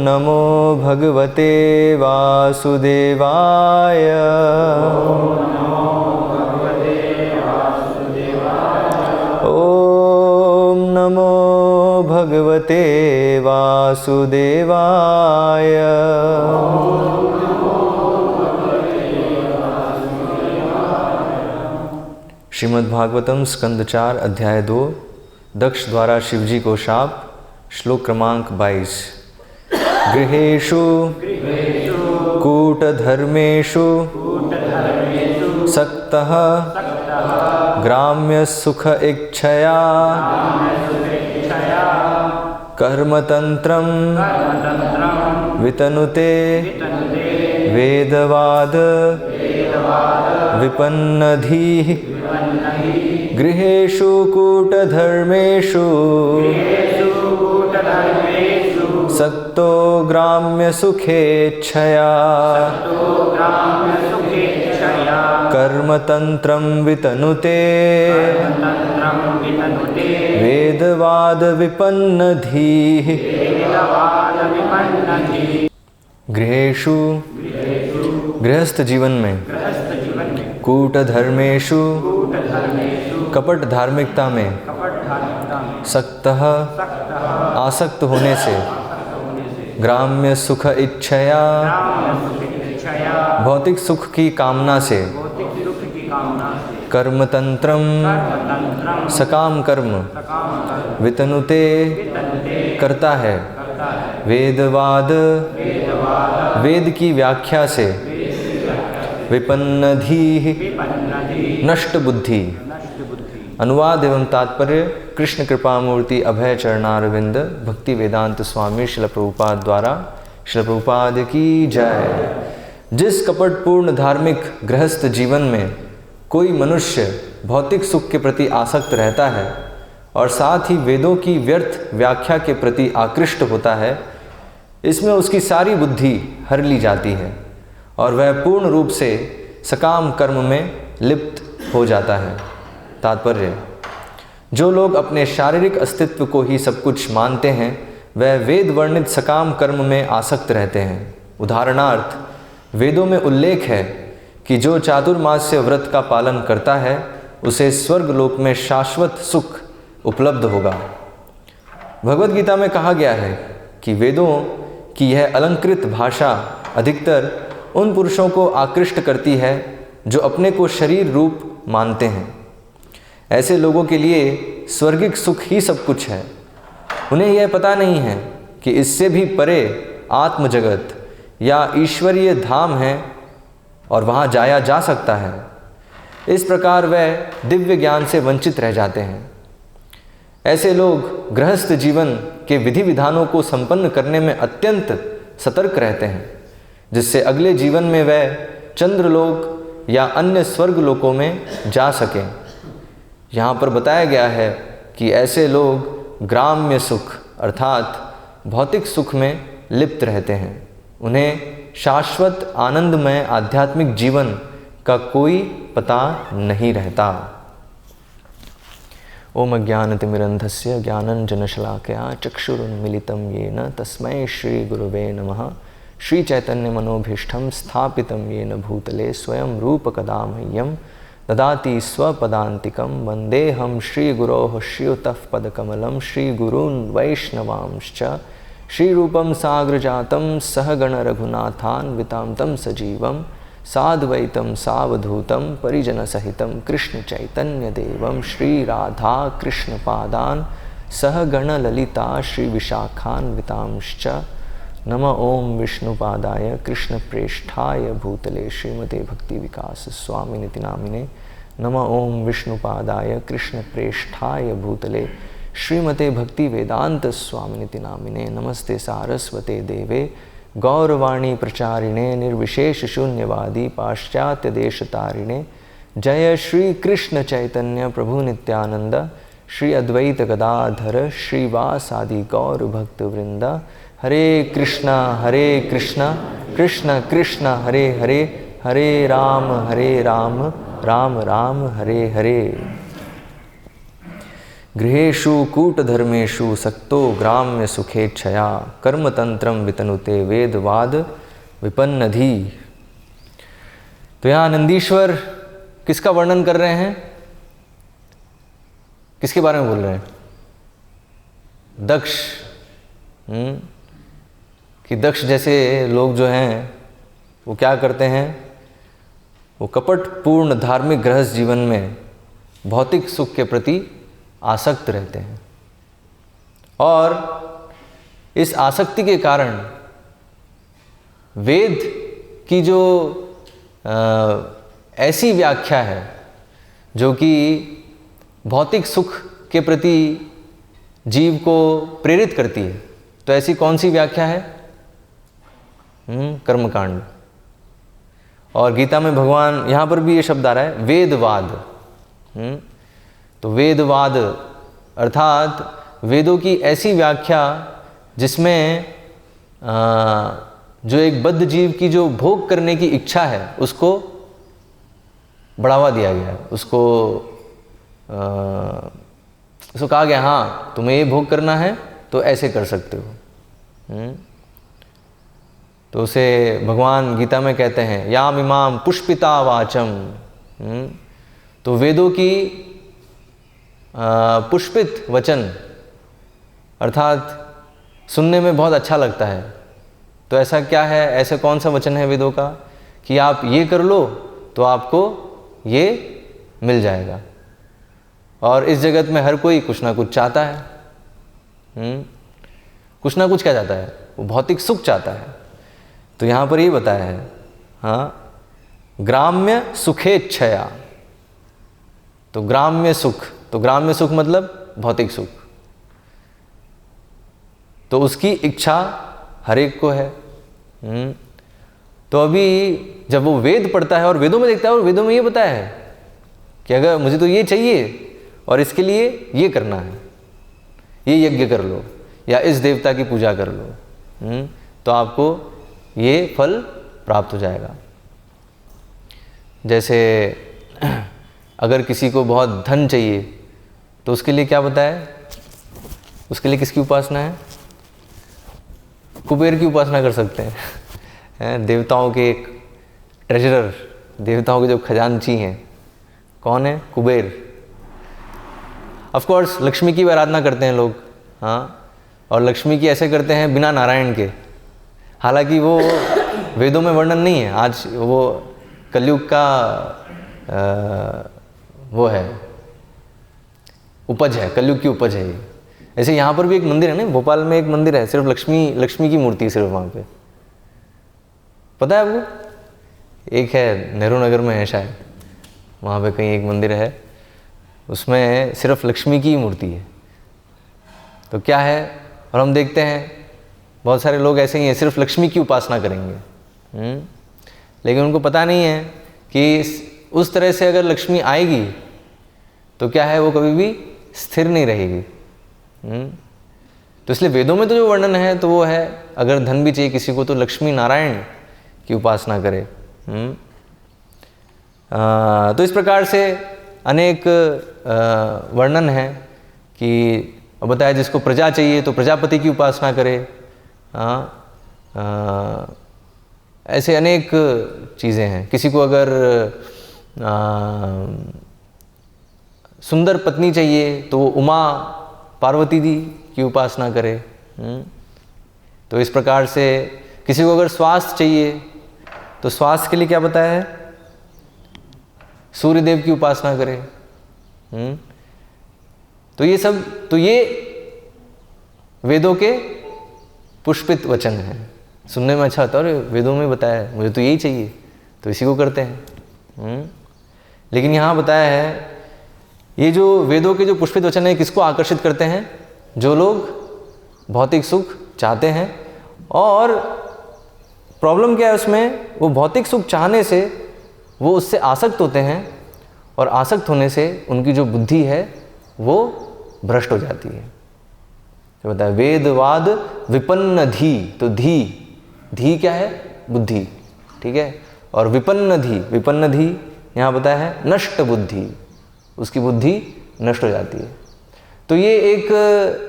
नमो भगवते वासुदेवाय। ओम नमो भगवते वासुदेवाय। श्रीमद्भागवतम स्कंद 4 अध्याय 2 दक्ष द्वारा शिवजी को शाप। श्लोक क्रमांक 22। गृहेषु कूटधर्मेषु सक्तः ग्राम्य सुख इच्छया कर्मतंत्रं वितनुते वेदवाद विपन्नधीः। गृहेषु कूटधर्मेषु सक्तो ग्राम्य सुखेच्छया कर्मतंत्रं वितनुते वेदवाद विपन्नधीः। गृहेषु गृहस्थ जीवन में, कूटधर्मेषु कपट धार्मिकता में, सक्तः आसक्त होने से, ग्राम्य सुख इच्छया भौतिक सुख की कामना से, कर्मतंत्रम सकाम कर्म वितनुते करता है, वेदवाद वेद की व्याख्या से, विपन्नधीः नष्ट बुद्धि। अनुवाद एवं तात्पर्य कृष्ण कृपा मूर्ति अभय चरणारविंद भक्ति वेदांत स्वामी श्रील प्रभुपाद द्वारा। श्रील प्रभुपाद की जय। जिस कपटपूर्ण धार्मिक गृहस्थ जीवन में कोई मनुष्य भौतिक सुख के प्रति आसक्त रहता है और साथ ही वेदों की व्यर्थ व्याख्या के प्रति आकृष्ट होता है, इसमें उसकी सारी बुद्धि हर ली जाती है और वह पूर्ण रूप से सकाम कर्म में लिप्त हो जाता है। तात्पर्य: जो लोग अपने शारीरिक अस्तित्व को ही सब कुछ मानते हैं, वह वेद वर्णित सकाम कर्म में आसक्त रहते हैं। उदाहरणार्थ, वेदों में उल्लेख है कि जो चातुर्मास्य व्रत का पालन करता है उसे स्वर्ग लोक में शाश्वत सुख उपलब्ध होगा। भगवद गीता में कहा गया है कि वेदों की यह अलंकृत भाषा अधिकतर उन पुरुषों को आकृष्ट करती है जो अपने को शरीर रूप मानते हैं। ऐसे लोगों के लिए स्वर्गिक सुख ही सब कुछ है। उन्हें यह पता नहीं है कि इससे भी परे आत्म जगत या ईश्वरीय धाम है और वहाँ जाया जा सकता है। इस प्रकार वह दिव्य ज्ञान से वंचित रह जाते हैं। ऐसे लोग गृहस्थ जीवन के विधि विधानों को संपन्न करने में अत्यंत सतर्क रहते हैं, जिससे अगले जीवन में वह चंद्रलोक या अन्य स्वर्ग लोकों में जा सकें। यहाँ पर बताया गया है कि ऐसे लोग ग्राम्य सुख अर्थात भौतिक सुख में लिप्त रहते हैं। उन्हें शाश्वत आनंदमय आध्यात्मिक जीवन का कोई पता नहीं रहता। ओम अज्ञानतिमिरन्धस्य ज्ञानञ्जनशलाकया चक्षुरुन्मीलितं येन तस्मै श्री गुरुवे नमः। श्री चैतन्य मनोभीष्टं स्थापितं येन भूतले स्वयं रूपकदा मह्यं ददाति स्वपदान्तिकं। वन्देऽहं श्रीगुरोः श्रीयुतः पदकमलं श्रीगुरून् वैष्णवांश्च। श्रीरूपं साग्रजातं सहगण रघुनाथान्वितां तं सजीवं साद्वैतं सावधूतं परिजनसहितं कृष्ण चैतन्यदेवं श्रीराधा कृष्णपादान् सहगण ललिता श्रीविशाखान्वितांश्च। नमः ओं विष्णुपादाय कृष्णप्रेष्ठाय भूतले श्रीमते भक्तिविकास स्वामिनिति नामिने। नमः ओं विष्णुपादाय कृष्णप्रेष्ठाय भूतले श्रीमते भक्ति वेदांत स्वामिनिति नामिने। नमस्ते सारस्वते देवे गौरवाणी प्रचारिणे निर्विशेष शून्यवादी पाश्चात्य देशतारिणे। जय श्री कृष्ण चैतन्य प्रभु नित्यानंद श्री अद्वैत गदाधर श्रीवासादि गौर भक्त वृंद। हरे कृष्णा कृष्ण कृष्ण हरे हरे, हरे राम राम राम हरे हरे। गृहेषु कूटधर्मेषु सक्तो ग्राम्य सुखेच्छया कर्मतंत्रम वितनुते वेदवाद विपन्नधि। तो यहाँ नंदीश्वर किसका वर्णन कर रहे हैं? किसके बारे में बोल रहे हैं? दक्ष। कि दक्ष जैसे लोग जो हैं वो क्या करते हैं? वो कपटपूर्ण धार्मिक गृहस्थ जीवन में भौतिक सुख के प्रति आसक्त रहते हैं और इस आसक्ति के कारण वेद की जो ऐसी व्याख्या है जो कि भौतिक सुख के प्रति जीव को प्रेरित करती है, तो ऐसी कौन सी व्याख्या है? कर्मकांड। और गीता में भगवान, यहाँ पर भी ये शब्द आ रहा है वेदवाद। तो वेदवाद अर्थात वेदों की ऐसी व्याख्या जिसमें जो एक बद्ध जीव की जो भोग करने की इच्छा है उसको बढ़ावा दिया गया है। उसको कहा गया हाँ तुम्हें ये भोग करना है तो ऐसे कर सकते हो। तो उसे भगवान गीता में कहते हैं याम इमाम पुष्पिता वाचम। तो वेदों की पुष्पित वचन अर्थात सुनने में बहुत अच्छा लगता है। तो ऐसा क्या है, ऐसे कौन सा वचन है वेदों का कि आप ये कर लो तो आपको ये मिल जाएगा। और इस जगत में हर कोई कुछ ना कुछ चाहता है। कुछ ना कुछ क्या चाहता है? वो भौतिक सुख चाहता है। तो यहाँ पर ये बताया है हाँ ग्राम्य सुखेच्छया। तो ग्राम्य सुख, तो ग्राम्य सुख मतलब भौतिक सुख। तो उसकी इच्छा हर एक को है। तो अभी जब वो वेद पढ़ता है और वेदों में देखता है और वेदों में ये बताया है कि अगर मुझे तो ये चाहिए और इसके लिए ये करना है, ये यज्ञ कर लो या इस देवता की पूजा कर लो, तो आपको ये फल प्राप्त हो जाएगा। जैसे अगर किसी को बहुत धन चाहिए तो उसके लिए क्या बताया? उसके लिए किसकी उपासना है? कुबेर की उपासना कर सकते हैं। देवताओं के एक ट्रेजरर, देवताओं के जो खजांची हैं, कौन है? कुबेर। ऑफ कोर्स लक्ष्मी की भी आराधना करते हैं लोग, हाँ, और लक्ष्मी की ऐसे करते हैं बिना नारायण के। हालांकि वो वेदों में वर्णन नहीं है। आज वो कलयुग का वो है, उपज है, कलयुग की उपज है ये। ऐसे यहाँ पर भी एक मंदिर है ना, भोपाल में एक मंदिर है, सिर्फ लक्ष्मी की मूर्ति है सिर्फ वहाँ पे। पता है आपको? एक है नेहरू नगर में है शायद, वहाँ पे कहीं एक मंदिर है, उसमें सिर्फ लक्ष्मी की मूर्ति है। तो क्या है, और हम देखते हैं बहुत सारे लोग ऐसे ही हैं, सिर्फ लक्ष्मी की उपासना करेंगे। लेकिन उनको पता नहीं है कि उस तरह से अगर लक्ष्मी आएगी तो क्या है, वो कभी भी स्थिर नहीं रहेगी। तो इसलिए वेदों में तो जो वर्णन है तो वो है अगर धन भी चाहिए किसी को तो लक्ष्मी नारायण की उपासना करे। तो इस प्रकार से अनेक वर्णन है कि बताया जिसको प्रजा चाहिए तो प्रजापति की उपासना करे। ऐसे अनेक चीज़ें हैं। किसी को अगर सुंदर पत्नी चाहिए तो उमा पार्वती जी की उपासना करे। तो इस प्रकार से किसी को अगर स्वास्थ्य चाहिए तो स्वास्थ्य के लिए क्या बताया है? सूर्य देव की उपासना करे। तो ये सब, तो ये वेदों के पुष्पित वचन हैं। सुनने में अच्छा होता है, और वेदों में बताया है मुझे तो यही चाहिए तो इसी को करते हैं। लेकिन यहाँ बताया है ये जो वेदों के जो पुष्पित वचन है किसको आकर्षित करते हैं? जो लोग भौतिक सुख चाहते हैं। और प्रॉब्लम क्या है उसमें? वो भौतिक सुख चाहने से वो उससे आसक्त होते हैं, और आसक्त होने से उनकी जो बुद्धि है वो भ्रष्ट हो जाती है। तो बताया वेदवाद विपन्न धी। तो धी क्या है? बुद्धि, ठीक है। और विपन्न धी यहाँ बताया है नष्ट बुद्धि, उसकी बुद्धि नष्ट हो जाती है। तो ये एक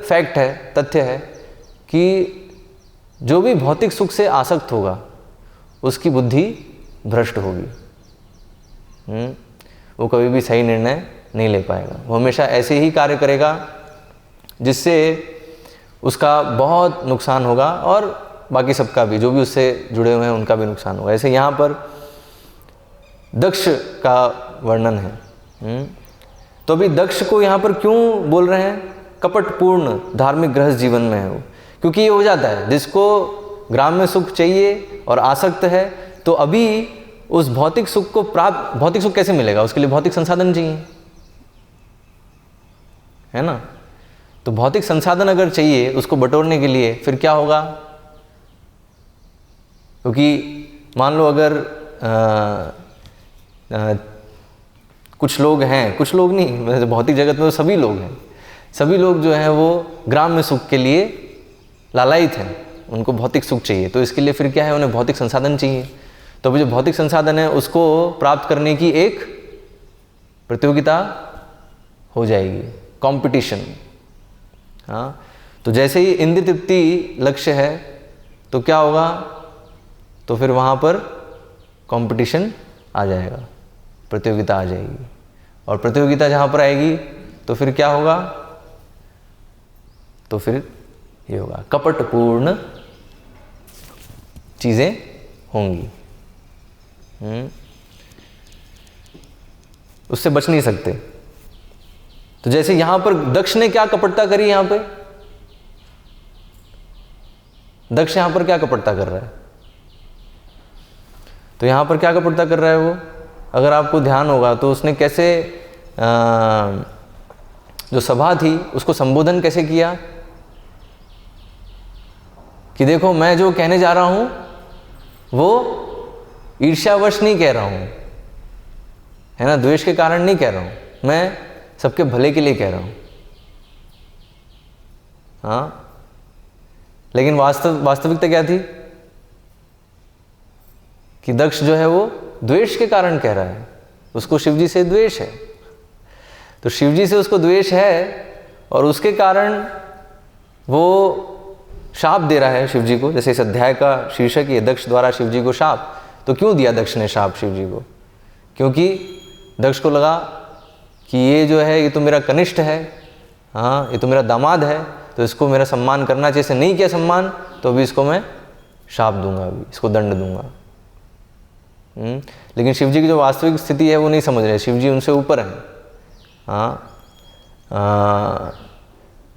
फैक्ट है, तथ्य है कि जो भी भौतिक सुख से आसक्त होगा उसकी बुद्धि भ्रष्ट होगी। वो कभी भी सही निर्णय नहीं ले पाएगा। वो हमेशा ऐसे ही कार्य करेगा जिससे उसका बहुत नुकसान होगा और बाकी सबका भी, जो भी उससे जुड़े हुए हैं उनका भी नुकसान होगा। ऐसे यहाँ पर दक्ष का वर्णन है। तो अभी दक्ष को यहाँ पर क्यों बोल रहे हैं? कपटपूर्ण धार्मिक गृहस्थ जीवन में है वो, क्योंकि ये हो जाता है जिसको ग्राम में सुख चाहिए और आसक्त है, तो अभी उस भौतिक सुख को प्राप्त, भौतिक सुख कैसे मिलेगा? उसके लिए भौतिक संसाधन चाहिए, है ना। तो भौतिक संसाधन अगर चाहिए उसको बटोरने के लिए, फिर क्या होगा? क्योंकि मान लो अगर कुछ लोग हैं, कुछ लोग नहीं, भौतिक जगत में तो सभी लोग हैं, सभी लोग जो हैं वो ग्राम में सुख के लिए लालायित हैं, उनको भौतिक सुख चाहिए। तो इसके लिए फिर क्या है? उन्हें भौतिक संसाधन चाहिए। तो अभी जो भौतिक संसाधन है उसको प्राप्त करने की एक प्रतियोगिता हो जाएगी, कंपटीशन। हाँ, तो जैसे ही इंद्रिय तृप्ति लक्ष्य है तो क्या होगा? तो फिर वहाँ पर कंपटीशन आ जाएगा, प्रतियोगिता आ जाएगी। और प्रतियोगिता जहाँ पर आएगी तो फिर क्या होगा? तो फिर ये होगा, कपटपूर्ण चीज़ें होंगी। उससे बच नहीं सकते। तो जैसे यहां पर दक्ष ने क्या कपटता करी? यहां पे दक्ष यहां पर क्या कपटता कर रहा है? तो यहां पर क्या कपटता कर रहा है वो? अगर आपको ध्यान होगा तो उसने कैसे जो सभा थी उसको संबोधन कैसे किया कि देखो मैं जो कहने जा रहा हूं वो ईर्ष्यावश नहीं कह रहा हूं, है ना, द्वेष के कारण नहीं कह रहा हूं, मैं सबके भले के लिए कह रहा हूं। हाँ, लेकिन वास्तविकता क्या थी कि दक्ष जो है वो द्वेष के कारण कह रहा है, उसको शिवजी से द्वेष है। तो शिवजी से उसको द्वेष है और उसके कारण वो शाप दे रहा है शिवजी को। जैसे इस अध्याय का शीर्षक ही है, दक्ष द्वारा शिवजी को शाप। तो क्यों दिया दक्ष ने शाप शिवजी को? क्योंकि दक्ष को लगा कि ये जो है ये तो मेरा कनिष्ठ है, हाँ, ये तो मेरा दामाद है, तो इसको मेरा सम्मान करना चाहिए। इसे नहीं किया सम्मान तो अभी इसको मैं शाप दूंगा, अभी इसको दंड दूंगा। लेकिन शिवजी की जो वास्तविक स्थिति है वो नहीं समझ रहे, शिवजी उनसे ऊपर हैं। हाँ,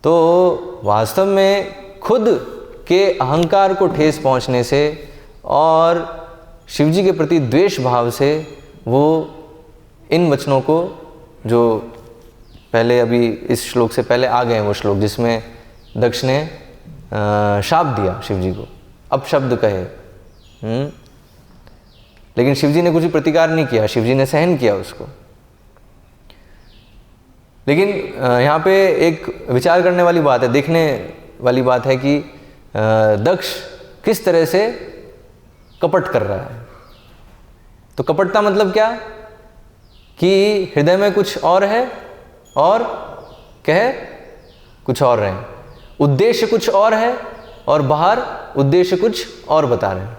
तो वास्तव में खुद के अहंकार को ठेस पहुंचने से और शिवजी के प्रति द्वेष भाव से वो इन वचनों को, जो पहले अभी इस श्लोक से पहले आ गए हैं वो श्लोक जिसमें दक्ष ने शाप दिया शिवजी को, अपशब्द कहे, लेकिन शिवजी ने कुछ प्रतिकार नहीं किया, शिवजी ने सहन किया उसको। लेकिन यहाँ पे एक विचार करने वाली बात है, देखने वाली बात है कि दक्ष किस तरह से कपट कर रहा है। तो कपटता मतलब क्या कि हृदय में कुछ और है और कह कुछ और रहे हैं, उद्देश्य कुछ और है और बाहर उद्देश्य कुछ और बता रहे हैं,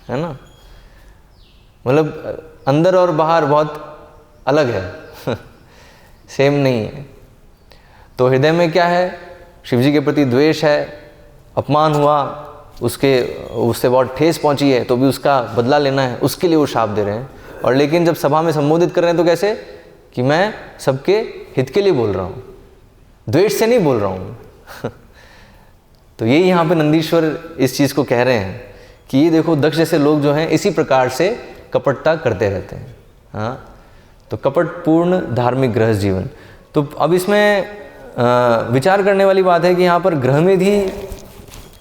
है ना। मतलब अंदर और बाहर बहुत अलग है सेम नहीं है। तो हृदय में क्या है? शिवजी के प्रति द्वेष है, अपमान हुआ, उससे बहुत ठेस पहुंची है, तो भी उसका बदला लेना है, उसके लिए वो शाप दे रहे हैं। और लेकिन जब सभा में संबोधित कर रहे हैं तो कैसे कि मैं सबके हित के लिए बोल रहा हूँ, द्वेष से नहीं बोल रहा हूँ तो यही यहाँ पे नंदीश्वर इस चीज़ को कह रहे हैं कि ये देखो दक्ष जैसे लोग जो हैं इसी प्रकार से कपटता करते रहते हैं। हाँ, तो कपटपूर्ण धार्मिक गृहस्थ जीवन। तो अब इसमें विचार करने वाली बात है कि यहाँ पर गृहमेधी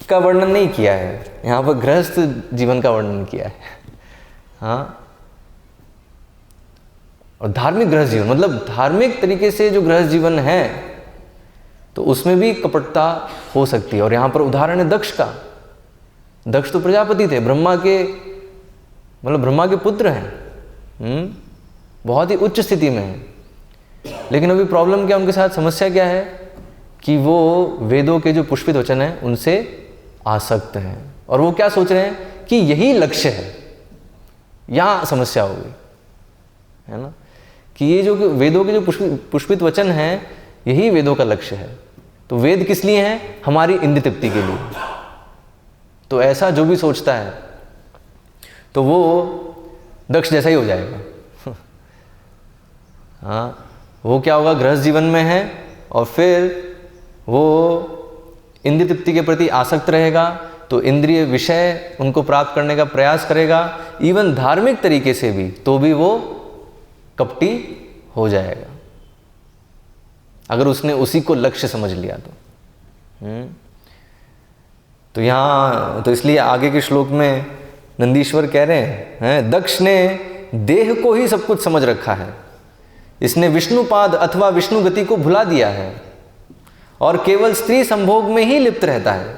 का वर्णन नहीं किया है, यहाँ पर गृहस्थ जीवन का वर्णन किया है। हाँ, और धार्मिक गृहस्थ जीवन मतलब धार्मिक तरीके से जो गृहस्थ जीवन है तो उसमें भी कपटता हो सकती है। और यहाँ पर उदाहरण है दक्ष का। दक्ष तो प्रजापति थे, ब्रह्मा के मतलब ब्रह्मा के पुत्र हैं, बहुत ही उच्च स्थिति में हैं। लेकिन अभी प्रॉब्लम क्या, उनके साथ समस्या क्या है कि वो वेदों के जो पुष्पित वचन हैं उनसे आसक्त हैं, और वो क्या सोच रहे हैं कि यही लक्ष्य है। यहाँ समस्या हो गई है ना, कि ये जो वेदों के जो पुष्पित वचन हैं यही वेदों का लक्ष्य है। तो वेद किस लिए हैं? हमारी इंद्रिय तृप्ति के लिए। तो ऐसा जो भी सोचता है तो वो दक्ष जैसा ही हो जाएगा। हाँ, वो क्या होगा, गृहस्थ जीवन में है और फिर वो इंद्रिय तृप्ति के प्रति आसक्त रहेगा, तो इंद्रिय विषय उनको प्राप्त करने का प्रयास करेगा, इवन धार्मिक तरीके से भी, तो भी वो कपटी हो जाएगा अगर उसने उसी को लक्ष्य समझ लिया तो। तो यहाँ तो इसलिए आगे के श्लोक में नंदीश्वर कह रहे हैं, दक्ष ने देह को ही सब कुछ समझ रखा है, इसने विष्णुपाद अथवा विष्णु गति को भुला दिया है और केवल स्त्री संभोग में ही लिप्त रहता है।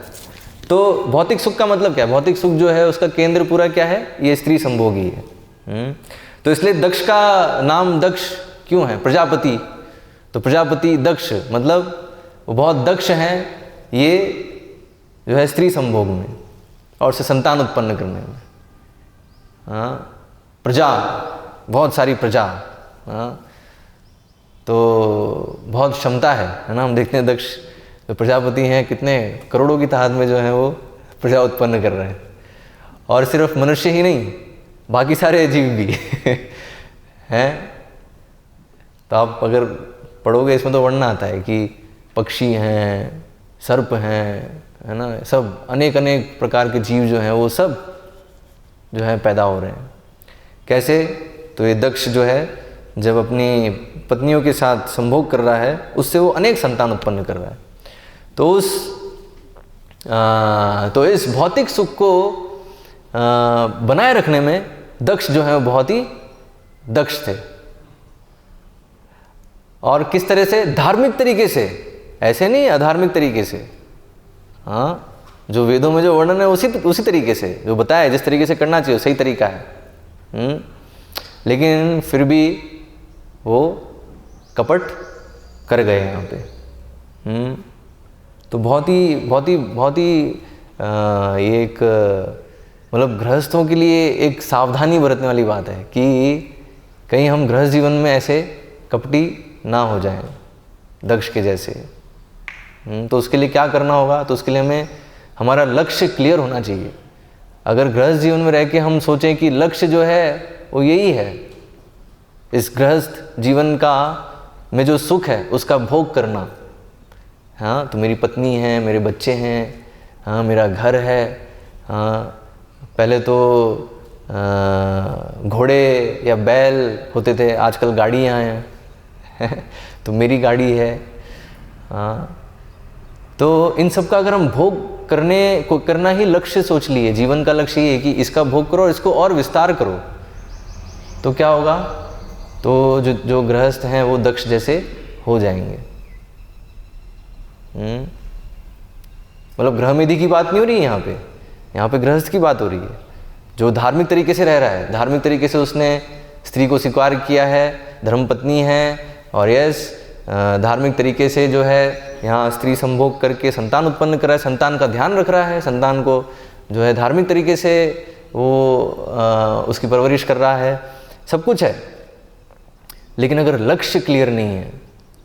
तो भौतिक सुख का मतलब क्या है? भौतिक सुख जो है उसका केंद्र पूरा क्या है? ये स्त्री संभोग ही है। तो इसलिए दक्ष का नाम दक्ष क्यों है? प्रजापति, तो प्रजापति दक्ष मतलब वो बहुत दक्ष हैं ये जो है स्त्री संभोग में और से संतान उत्पन्न करने में। हाँ, प्रजा, बहुत सारी प्रजा। हाँ, तो बहुत क्षमता है ना। हम देखते हैं दक्ष जो प्रजापति हैं कितने करोड़ों की तादाद में जो है वो प्रजा उत्पन्न कर रहे हैं, और सिर्फ मनुष्य ही नहीं बाकी सारे जीव भी हैं। तो आप अगर पढ़ोगे इसमें तो वर्णन आता है कि पक्षी हैं, सर्प हैं, है ना, सब अनेक अनेक प्रकार के जीव जो हैं वो सब जो है पैदा हो रहे हैं। कैसे? तो ये दक्ष जो है जब अपनी पत्नियों के साथ संभोग कर रहा है उससे वो अनेक संतान उत्पन्न कर रहा है। तो इस भौतिक सुख को बनाए रखने में दक्ष जो है वो बहुत ही दक्ष थे। और किस तरह से? धार्मिक तरीके से, ऐसे नहीं अधार्मिक तरीके से। हाँ, जो वेदों में जो वर्णन है उसी तरीके से जो बताया है, जिस तरीके से करना चाहिए सही तरीका है। लेकिन फिर भी वो कपट कर गए यहाँ पे। तो बहुत ही ये एक मतलब गृहस्थों के लिए एक सावधानी बरतने वाली बात है कि कहीं हम गृहस्थ जीवन में ऐसे कपटी ना हो जाएं दक्ष के जैसे। तो उसके लिए क्या करना होगा? तो उसके लिए हमें हमारा लक्ष्य क्लियर होना चाहिए। अगर गृहस्थ जीवन में रह के हम सोचें कि लक्ष्य जो है वो यही है, इस गृहस्थ जीवन का में जो सुख है उसका भोग करना। हाँ, तो मेरी पत्नी है, मेरे बच्चे हैं, हाँ मेरा घर है, हाँ पहले तो घोड़े या बैल होते थे, आजकल गाड़ियाँ हैं तो मेरी गाड़ी है। हाँ, तो इन सब का अगर हम भोग करना ही लक्ष्य सोच लिए, जीवन का लक्ष्य ये है कि इसका भोग करो और इसको और विस्तार करो, तो क्या होगा? तो जो गृहस्थ हैं वो दक्ष जैसे हो जाएंगे। मतलब गृहमेधी की बात नहीं हो रही यहाँ पे गृहस्थ की बात हो रही है, जो धार्मिक तरीके से रह रहा है। धार्मिक तरीके से उसने स्त्री को स्वीकार किया है, धर्मपत्नी है, और धार्मिक तरीके से जो है यहाँ स्त्री संभोग करके संतान उत्पन्न कर रहा है, संतान का ध्यान रख रहा है, संतान को जो है धार्मिक तरीके से वो उसकी परवरिश कर रहा है, सब कुछ है। लेकिन अगर लक्ष्य क्लियर नहीं है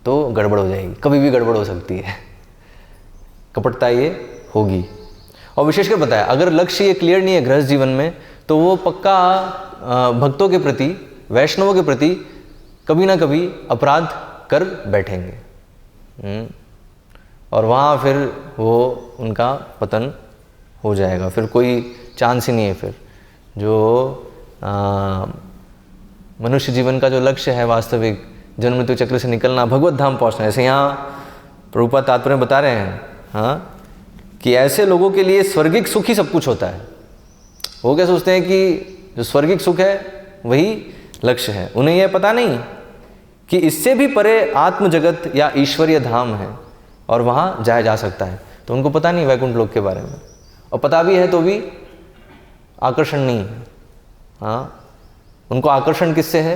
तो गड़बड़ हो जाएगी, कभी भी गड़बड़ हो सकती है, कपटता ये होगी। और विशेषकर बताया अगर लक्ष्य ये क्लियर नहीं है गृहस्थ जीवन में, तो वो पक्का भक्तों के प्रति, वैष्णवों के प्रति कभी ना कभी अपराध कर बैठेंगे, और वहाँ फिर वो उनका पतन हो जाएगा। फिर कोई चांस ही नहीं है। फिर जो मनुष्य जीवन का जो लक्ष्य है वास्तविक, जन्म मृत्यु चक्र से निकलना, भगवत धाम पहुँचना, ऐसे यहाँ प्रभुपाद तात्पर्य बता रहे हैं। हाँ, कि ऐसे लोगों के लिए स्वर्गिक सुख ही सब कुछ होता है। वो क्या सोचते हैं कि जो स्वर्गिक सुख है वही लक्ष्य है। उन्हें यह पता नहीं कि इससे भी परे आत्म जगत या ईश्वरीय धाम है और वहाँ जाया जा सकता है। तो उनको पता नहीं वैकुंठ लोक के बारे में, और पता भी है तो भी आकर्षण नहीं है। हाँ, उनको आकर्षण किससे है?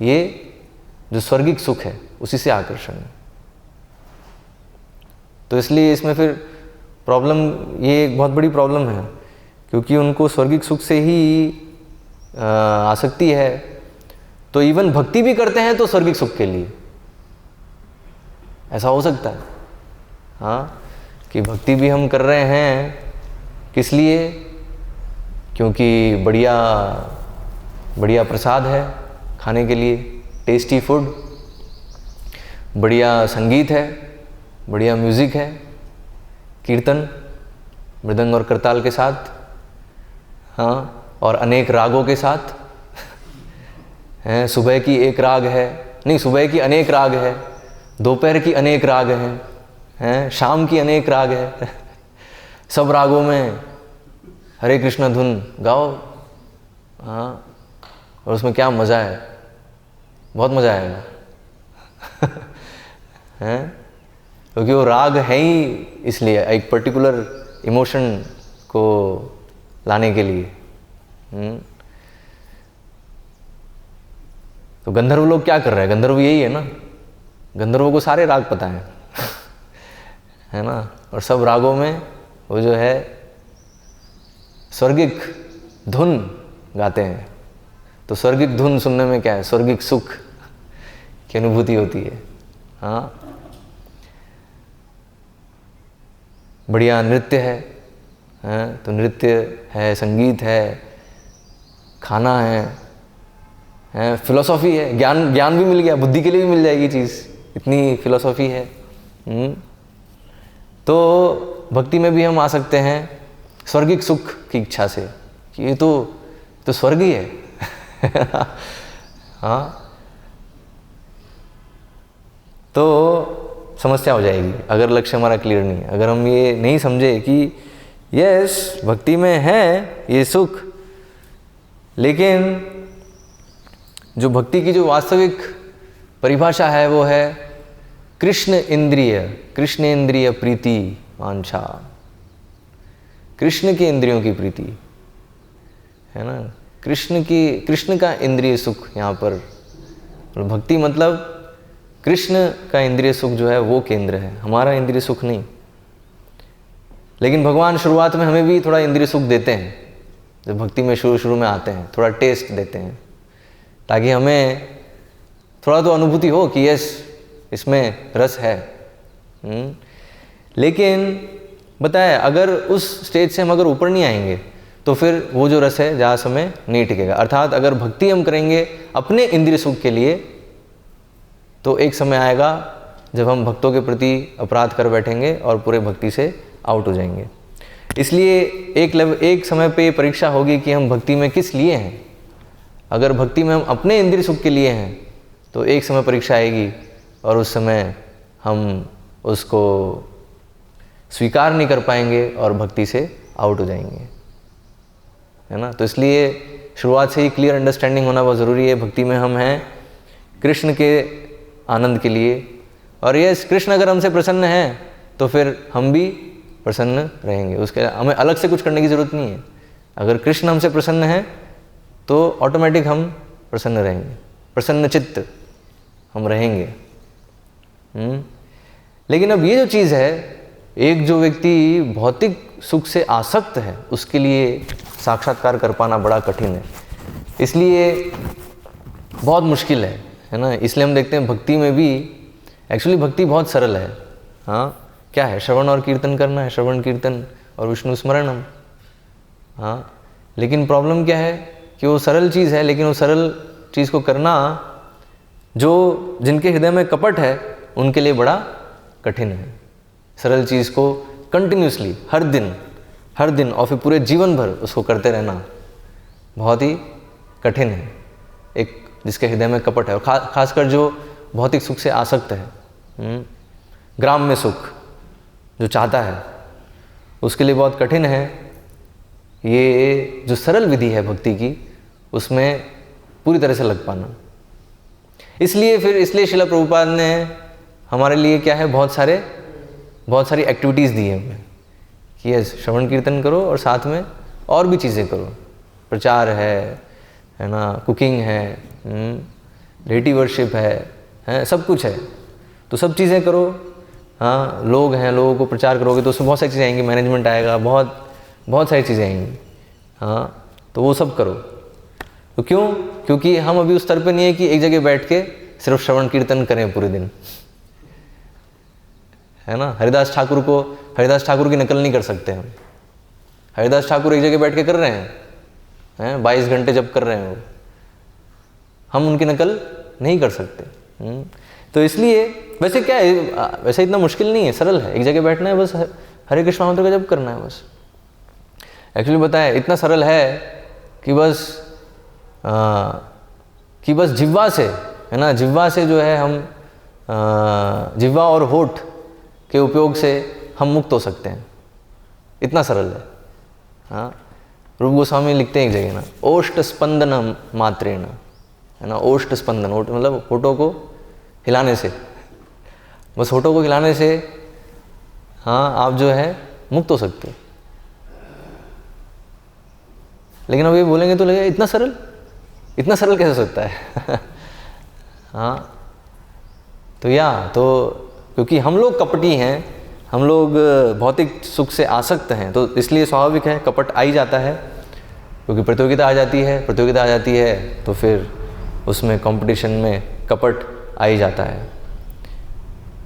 ये जो स्वर्गिक सुख है उसी से आकर्षण है। तो इसलिए इसमें फिर प्रॉब्लम, ये एक बहुत बड़ी प्रॉब्लम है, क्योंकि उनको स्वर्गिक सुख से ही आसक्ति है। तो इवन भक्ति भी करते हैं तो स्वर्गिक सुख के लिए, ऐसा हो सकता है। हाँ, कि भक्ति भी हम कर रहे हैं किस लिए? क्योंकि बढ़िया बढ़िया प्रसाद है खाने के लिए, टेस्टी फूड, बढ़िया संगीत है, बढ़िया म्यूज़िक है, कीर्तन मृदंग और करताल के साथ, हाँ, और अनेक रागों के साथ हैं। सुबह की एक राग है, नहीं, सुबह की अनेक राग है, दोपहर की अनेक राग हैं, शाम की अनेक राग है। सब रागों में हरे कृष्ण धुन गाओ, हाँ, और उसमें क्या मज़ा है, बहुत मज़ा आएगा। हैं, क्योंकि वो राग है ही इसलिए, एक पर्टिकुलर इमोशन को लाने के लिए। तो गंधर्व लोग क्या कर रहे हैं? गंधर्व यही है ना, गंधर्वों को सारे राग पता हैं, है ना, और सब रागों में वो जो है स्वर्गिक धुन गाते हैं। तो स्वर्गिक धुन सुनने में क्या है? स्वर्गिक सुख की अनुभूति होती है। हाँ, बढ़िया नृत्य है, तो नृत्य है, संगीत है, खाना है, फिलॉसफी है, ज्ञान भी मिल गया, बुद्धि के लिए भी मिल जाएगी चीज़, इतनी फिलॉसफी है। तो भक्ति में भी हम आ सकते हैं स्वर्गिक सुख की इच्छा से, कि ये तो स्वर्ग ही है। हाँ, तो समस्या हो जाएगी अगर लक्ष्य हमारा क्लियर नहीं है। अगर हम ये नहीं समझे कि यस, भक्ति में है ये सुख, लेकिन जो भक्ति की जो वास्तविक परिभाषा है वो है कृष्ण इंद्रिय प्रीति वांछा, कृष्ण के इंद्रियों की प्रीति है ना, कृष्ण का इंद्रिय सुख। यहाँ पर भक्ति मतलब कृष्ण का इंद्रिय सुख जो है वो केंद्र है, हमारा इंद्रिय सुख नहीं। लेकिन भगवान शुरुआत में हमें भी थोड़ा इंद्रिय सुख देते हैं, जब भक्ति में शुरू में आते हैं थोड़ा टेस्ट देते हैं, ताकि हमें थोड़ा तो अनुभूति हो कि यस, इसमें रस है। लेकिन बताए, अगर उस स्टेज से हम अगर ऊपर नहीं आएंगे तो फिर वो जो रस है जहाँ समय नहीं टिकेगा। अर्थात अगर भक्ति हम करेंगे अपने इंद्रिय सुख के लिए, तो एक समय आएगा जब हम भक्तों के प्रति अपराध कर बैठेंगे और पूरे भक्ति से आउट हो जाएंगे। इसलिए एक समय पे परीक्षा होगी कि हम भक्ति में किस लिए हैं। अगर भक्ति में हम अपने इंद्रिय सुख के लिए हैं तो एक समय परीक्षा आएगी और उस समय हम उसको स्वीकार नहीं कर पाएंगे और भक्ति से आउट हो जाएंगे, है ना। तो इसलिए शुरुआत से ही क्लियर अंडरस्टैंडिंग होना बहुत ज़रूरी है। भक्ति में हम हैं कृष्ण के आनंद के लिए, और ये कृष्ण अगर हमसे प्रसन्न हैं तो फिर हम भी प्रसन्न रहेंगे। उसके हमें अलग से कुछ करने की ज़रूरत नहीं है। अगर कृष्ण हमसे प्रसन्न है तो ऑटोमेटिक हम प्रसन्न रहेंगे, प्रसन्न चित्त हम रहेंगे। लेकिन अब ये जो चीज़ है, एक जो व्यक्ति भौतिक सुख से आसक्त है उसके लिए साक्षात्कार कर पाना बड़ा कठिन है, इसलिए बहुत मुश्किल है ना। इसलिए हम देखते हैं भक्ति में भी एक्चुअली भक्ति बहुत सरल है। हाँ, क्या है? श्रवण और कीर्तन करना है, श्रवण कीर्तन और विष्णु स्मरणम। हाँ, लेकिन प्रॉब्लम क्या है कि वो सरल चीज़ है, लेकिन वो सरल चीज़ को करना जो जिनके हृदय में कपट है उनके लिए बड़ा कठिन है। सरल चीज़ को कंटिन्यूसली हर दिन और फिर पूरे जीवन भर उसको करते रहना बहुत ही कठिन है, एक जिसके हृदय में कपट है। और खासकर जो भौतिक सुख से आसक्त है, ग्राम में सुख जो चाहता है, उसके लिए बहुत कठिन है। ये जो सरल विधि है भक्ति की, उसमें पूरी तरह से लग पाना। इसलिए श्रील प्रभुपाद ने हमारे लिए क्या है, बहुत सारी एक्टिविटीज़ दी है हमें कि ये श्रवण कीर्तन करो और साथ में और भी चीज़ें करो। प्रचार है ना, कुकिंग है, डेटी वर्शिप है हैं, सब कुछ है। तो सब चीज़ें करो। हाँ, लोग हैं, लोगों को प्रचार करोगे तो उसमें बहुत सारी चीज़ें आएंगी, मैनेजमेंट आएगा, बहुत सारी चीज़ें आएंगी। हाँ, तो वो सब करो। तो क्यों? क्योंकि हम अभी उस स्तर पे नहीं है कि एक जगह बैठ के सिर्फ श्रवण कीर्तन करें पूरे दिन, है ना। हरिदास ठाकुर की नकल नहीं कर सकते हम। हरिदास ठाकुर एक जगह बैठ के कर रहे हैं 22 घंटे जब कर रहे हैं वो, हम उनकी नकल नहीं कर सकते। तो इसलिए वैसे क्या है, वैसे इतना मुश्किल नहीं है, सरल है। एक जगह बैठना है, बस हरे कृष्ण मंत्र का जप करना है बस। एक्चुअली बताएं, इतना सरल है कि बस जिह्वा से, है ना, जिह्वा से जो है हम जिह्वा और होठ के उपयोग से हम मुक्त हो सकते हैं, इतना सरल है। हाँ, रूप गोस्वामी लिखते हैं एक जगह ना, ओष्ठ स्पंदन मात्रेण, है ना। ओष्ठ स्पंदन, ओठ मतलब होठों को हिलाने से, बस होठों को हिलाने से हाँ आप जो है मुक्त हो सकते हो। लेकिन अब ये बोलेंगे तो लगेगा इतना सरल कैसे हो सकता है। हाँ, तो क्योंकि हम लोग कपटी हैं, हम लोग भौतिक सुख से आसक्त हैं, तो इसलिए स्वाभाविक है कपट आ ही जाता है। क्योंकि प्रतियोगिता आ जाती है तो फिर उसमें कंपटीशन में कपट आ ही जाता है।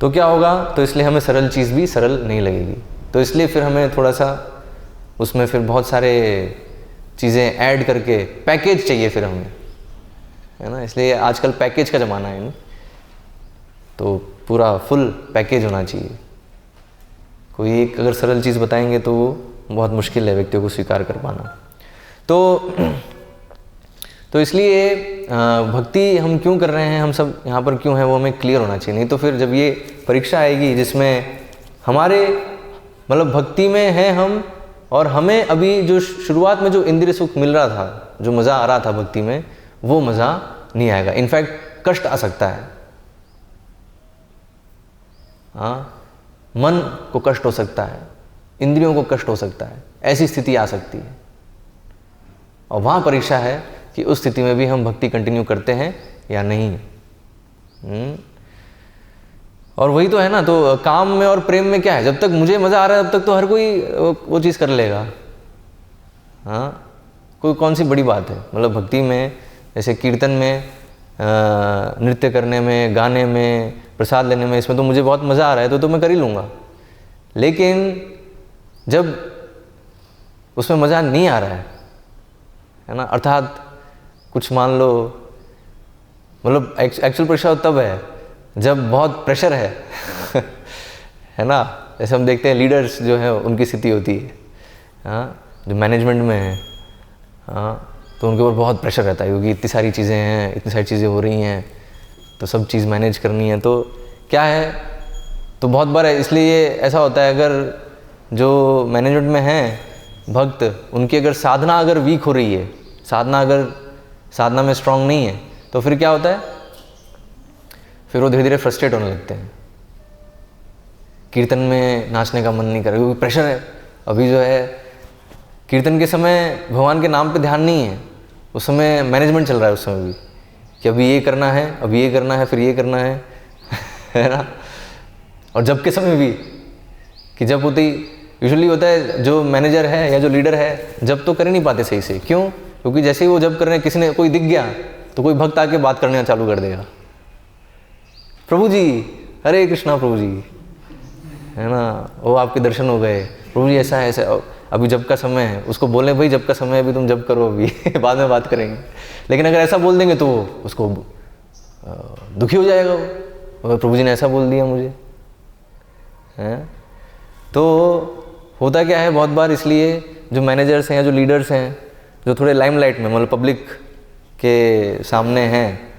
तो क्या होगा, तो इसलिए हमें सरल चीज़ भी सरल नहीं लगेगी। तो इसलिए फिर हमें थोड़ा सा उसमें फिर बहुत सारे चीज़ें ऐड करके पैकेज चाहिए फिर हमें, है ना। इसलिए आजकल पैकेज का ज़माना है, तो पूरा फुल पैकेज होना चाहिए। कोई एक अगर सरल चीज़ बताएंगे तो वो बहुत मुश्किल है व्यक्तियों को स्वीकार कर पाना। तो इसलिए भक्ति हम क्यों कर रहे हैं, हम सब यहाँ पर क्यों हैं, वो हमें क्लियर होना चाहिए। नहीं तो फिर जब ये परीक्षा आएगी जिसमें हमारे मतलब भक्ति में हैं हम, और हमें अभी जो शुरुआत में जो इंद्रिय सुख मिल रहा था, जो मज़ा आ रहा था भक्ति में, वो मज़ा नहीं आएगा। इनफैक्ट कष्ट आ सकता है। हाँ, मन को कष्ट हो सकता है, इंद्रियों को कष्ट हो सकता है, ऐसी स्थिति आ सकती है। और वहाँ परीक्षा है कि उस स्थिति में भी हम भक्ति कंटिन्यू करते हैं या नहीं। और वही तो है ना। तो काम में और प्रेम में क्या है, जब तक मुझे मज़ा आ रहा है तब तक तो हर कोई वो चीज़ कर लेगा। हाँ, कोई कौन सी बड़ी बात है। मतलब भक्ति में जैसे कीर्तन में, नृत्य करने में, गाने में, प्रसाद लेने में, इसमें तो मुझे बहुत मज़ा आ रहा है तो मैं कर ही लूँगा। लेकिन जब उसमें मज़ा नहीं आ रहा है ना, अर्थात कुछ मान लो, मतलब एक्चुअल परीक्षा तब है जब बहुत प्रेशर है ना। जैसे हम देखते हैं लीडर्स जो है उनकी स्थिति होती है, हाँ, जो मैनेजमेंट में है, हाँ, तो उनके ऊपर बहुत प्रेशर रहता है क्योंकि इतनी सारी चीज़ें हैं, इतनी सारी चीज़ें हो रही हैं, तो सब चीज़ मैनेज करनी है। तो क्या है, तो बहुत बार इसलिए ऐसा होता है, अगर जो मैनेजमेंट में हैं भक्त, उनकी अगर साधना अगर वीक हो रही है, साधना में स्ट्रांग नहीं है, तो फिर क्या होता है, फिर वो धीरे धीरे फ्रस्ट्रेट होने लगते हैं। कीर्तन में नाचने का मन नहीं कर रहा क्योंकि प्रेशर है। अभी जो है कीर्तन के समय भगवान के नाम पे ध्यान नहीं है, उस समय मैनेजमेंट चल रहा है उस समय भी, कि अभी ये करना है, अभी ये करना है, फिर ये करना है ना। और जब के समय भी, कि जब होती यूजुअली होता है जो मैनेजर है या जो लीडर है, जब तो कर ही नहीं पाते सही से। क्यों? क्योंकि जैसे ही वो जब कर रहे हैं, किसी ने कोई दिख गया तो कोई भक्त आके बात करना चालू कर देगा, प्रभु जी हरे कृष्णा प्रभु जी, है ना, वो आपके दर्शन हो गए, प्रभु जी ऐसा है ऐसा, अभी जब का समय है। उसको बोले भाई जब का समय है, अभी तुम जब करो, अभी बाद में बात करेंगे। लेकिन अगर ऐसा बोल देंगे तो उसको दुखी हो जाएगा वो, प्रभु जी ने ऐसा बोल दिया मुझे, हैं। तो होता क्या है बहुत बार, इसलिए जो मैनेजर्स हैं या जो लीडर्स हैं, जो थोड़े लाइमलाइट में, मतलब पब्लिक के सामने हैं,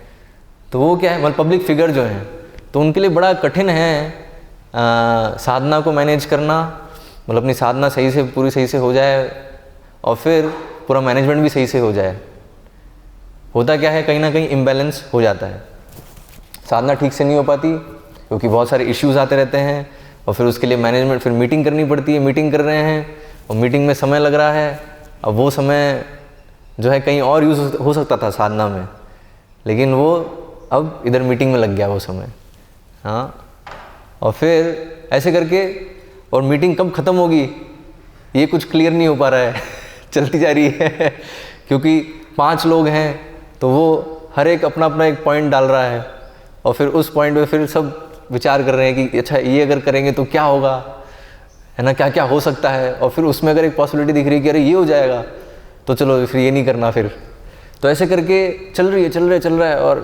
तो वो क्या है, मतलब पब्लिक फिगर जो हैं, तो उनके लिए बड़ा कठिन है साधना को मैनेज करना। मतलब अपनी साधना पूरी सही से हो जाए और फिर पूरा मैनेजमेंट भी सही से हो जाए। होता क्या है, कहीं ना कहीं इम्बैलेंस हो जाता है, साधना ठीक से नहीं हो पाती क्योंकि बहुत सारे इश्यूज आते रहते हैं, और फिर उसके लिए मैनेजमेंट, फिर मीटिंग करनी पड़ती है, मीटिंग कर रहे हैं और मीटिंग में समय लग रहा है। अब वो समय जो है कहीं और यूज़ हो सकता था साधना में, लेकिन वो अब इधर मीटिंग में लग गया वो समय। हाँ, और फिर ऐसे करके, और मीटिंग कब ख़त्म होगी ये कुछ क्लियर नहीं हो पा रहा है चलती जा रही है क्योंकि 5 लोग हैं तो वो हर एक अपना अपना एक पॉइंट डाल रहा है, और फिर उस पॉइंट पे फिर सब विचार कर रहे हैं कि अच्छा ये अगर करेंगे तो क्या होगा, है ना, क्या क्या हो सकता है। और फिर उसमें अगर एक पॉसिबिलिटी दिख रही है कि अरे ये हो जाएगा तो चलो फिर ये नहीं करना फिर। तो ऐसे करके चल रहा है और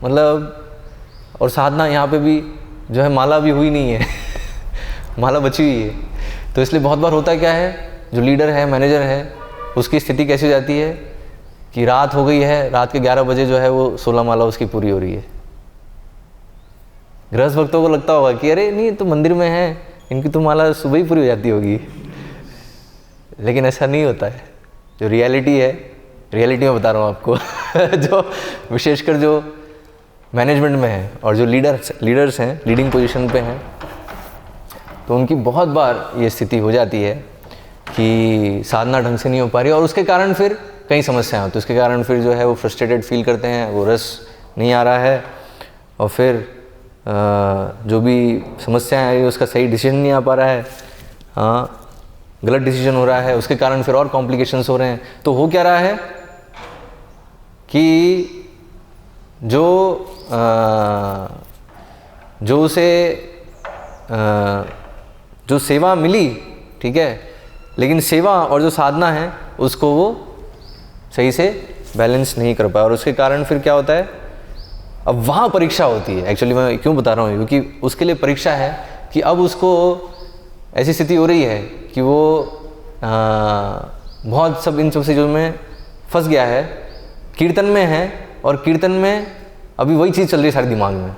मतलब, और साधना यहाँ पे भी जो है माला भी हुई नहीं है माला बची हुई है। तो इसलिए बहुत बार होता क्या है, जो लीडर है, मैनेजर है, उसकी स्थिति कैसी हो जाती है कि रात हो गई है, रात के 11 बजे जो है वो 16 माला उसकी पूरी हो रही है। गृहस्थ भक्तों को लगता होगा कि अरे नहीं तो मंदिर में है, इनकी तो माला सुबह ही पूरी हो जाती होगी, लेकिन ऐसा नहीं होता है। जो रियलिटी है, रियलिटी में बता रहा हूँ आपको जो विशेषकर जो मैनेजमेंट में है और जो लीडर्स हैं, लीडिंग पोजीशन पे हैं, तो उनकी बहुत बार ये स्थिति हो जाती है कि साधना ढंग से नहीं हो पा रही, और उसके कारण फिर कई समस्याएं होती हैं। उसके कारण फिर जो है वो फ्रस्ट्रेटेड फील करते हैं, वो रस नहीं आ रहा है, और फिर जो भी समस्याएं आई उसका सही डिसीजन नहीं आ पा रहा है, हाँ, गलत डिसीजन हो रहा है, उसके कारण फिर और कॉम्प्लिकेशंस हो रहे हैं। तो हो क्या रहा है कि जो उसे जो सेवा मिली, ठीक है, लेकिन सेवा और जो साधना है उसको वो सही से बैलेंस नहीं कर पाया, और उसके कारण फिर क्या होता है, अब वहाँ परीक्षा होती है। एक्चुअली मैं क्यों बता रहा हूँ, क्योंकि उसके लिए परीक्षा है कि अब उसको ऐसी स्थिति हो रही है कि वो बहुत सब इन सब चीज़ों में फंस गया है, कीर्तन में है, और कीर्तन में अभी वही चीज़ चल रही है सारे दिमाग में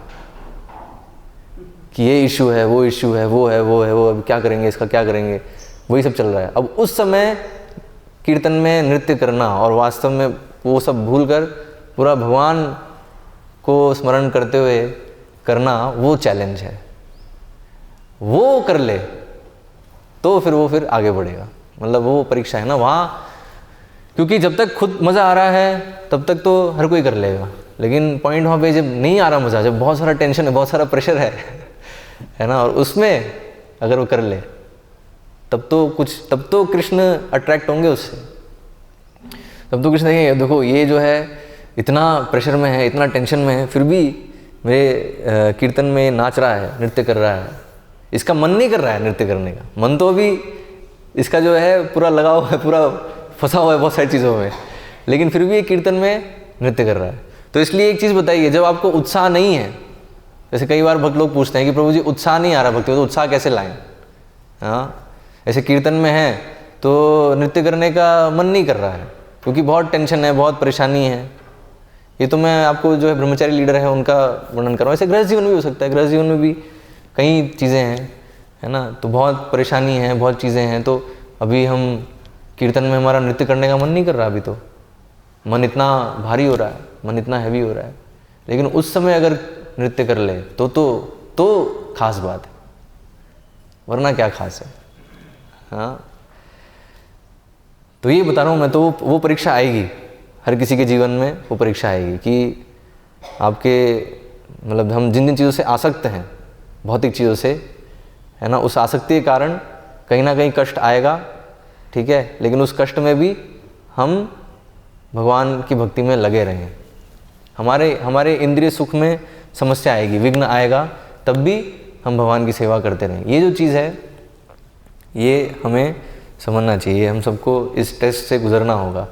कि ये इशू है, वो इशू है, वो है, वो अब क्या करेंगे, इसका क्या करेंगे, वही सब चल रहा है। अब उस समय कीर्तन में नृत्य करना और वास्तव में वो सब भूलकर पूरा भगवान को स्मरण करते हुए करना, वो चैलेंज है। वो कर ले तो फिर वो फिर आगे बढ़ेगा, मतलब वो परीक्षा है ना वहाँ। क्योंकि जब तक खुद मज़ा आ रहा है तब तक तो हर कोई कर लेगा, लेकिन पॉइंट वहाँ पे जब नहीं आ रहा मज़ा, जब बहुत सारा टेंशन है, बहुत सारा प्रेशर है ना, और उसमें अगर वो कर ले तब तो कृष्ण अट्रैक्ट होंगे उससे। तब तो कृष्ण देखेंगे देखो ये जो है इतना प्रेशर में है, इतना टेंशन में है, फिर भी मेरे कीर्तन में नाच रहा है, नृत्य कर रहा है। इसका मन नहीं कर रहा है नृत्य करने का, मन तो अभी इसका जो है पूरा लगा हुआ है, पूरा फंसा हुआ है बहुत सारी चीज़ों में, लेकिन फिर भी ये कीर्तन में नृत्य कर रहा है। तो इसलिए एक चीज़ बताइए, जब आपको उत्साह नहीं है, जैसे कई बार भक्त लोग पूछते हैं कि प्रभु जी उत्साह नहीं आ रहा भक्ति में, तो उत्साह कैसे लाएं? हाँ, ऐसे कीर्तन में है तो नृत्य करने का मन नहीं कर रहा है क्योंकि बहुत टेंशन है, बहुत परेशानी है। ये तो मैं आपको जो है ब्रह्मचारी लीडर है उनका वर्णन कर रहा हूँ। ऐसे गृहस्थ जीवन में भी हो सकता है, गृहस्थ जीवन में भी कई चीज़ें हैं, है ना, तो बहुत परेशानी है, बहुत चीज़ें हैं, तो अभी हम कीर्तन में हमारा नृत्य करने का मन नहीं कर रहा, अभी तो मन इतना भारी हो रहा है, मन इतना हैवी हो रहा है, लेकिन उस समय अगर नृत्य कर ले तो खास बात है, वरना क्या खास है। हाँ, तो ये बता रहा हूँ मैं, तो वो परीक्षा आएगी हर किसी के जीवन में, वो परीक्षा आएगी कि आपके मतलब हम जिन जिन चीज़ों से आसक्त हैं, भौतिक चीज़ों से, है ना, उस आसक्ति के कारण कहीं ना कहीं कष्ट आएगा, ठीक है, लेकिन उस कष्ट में भी हम भगवान की भक्ति में लगे रहें। हमारे इंद्रिय सुख में समस्या आएगी, विघ्न आएगा, तब भी हम भगवान की सेवा करते रहें। ये जो चीज़ है ये हमें समझना चाहिए, हम सबको इस टेस्ट से गुजरना होगा।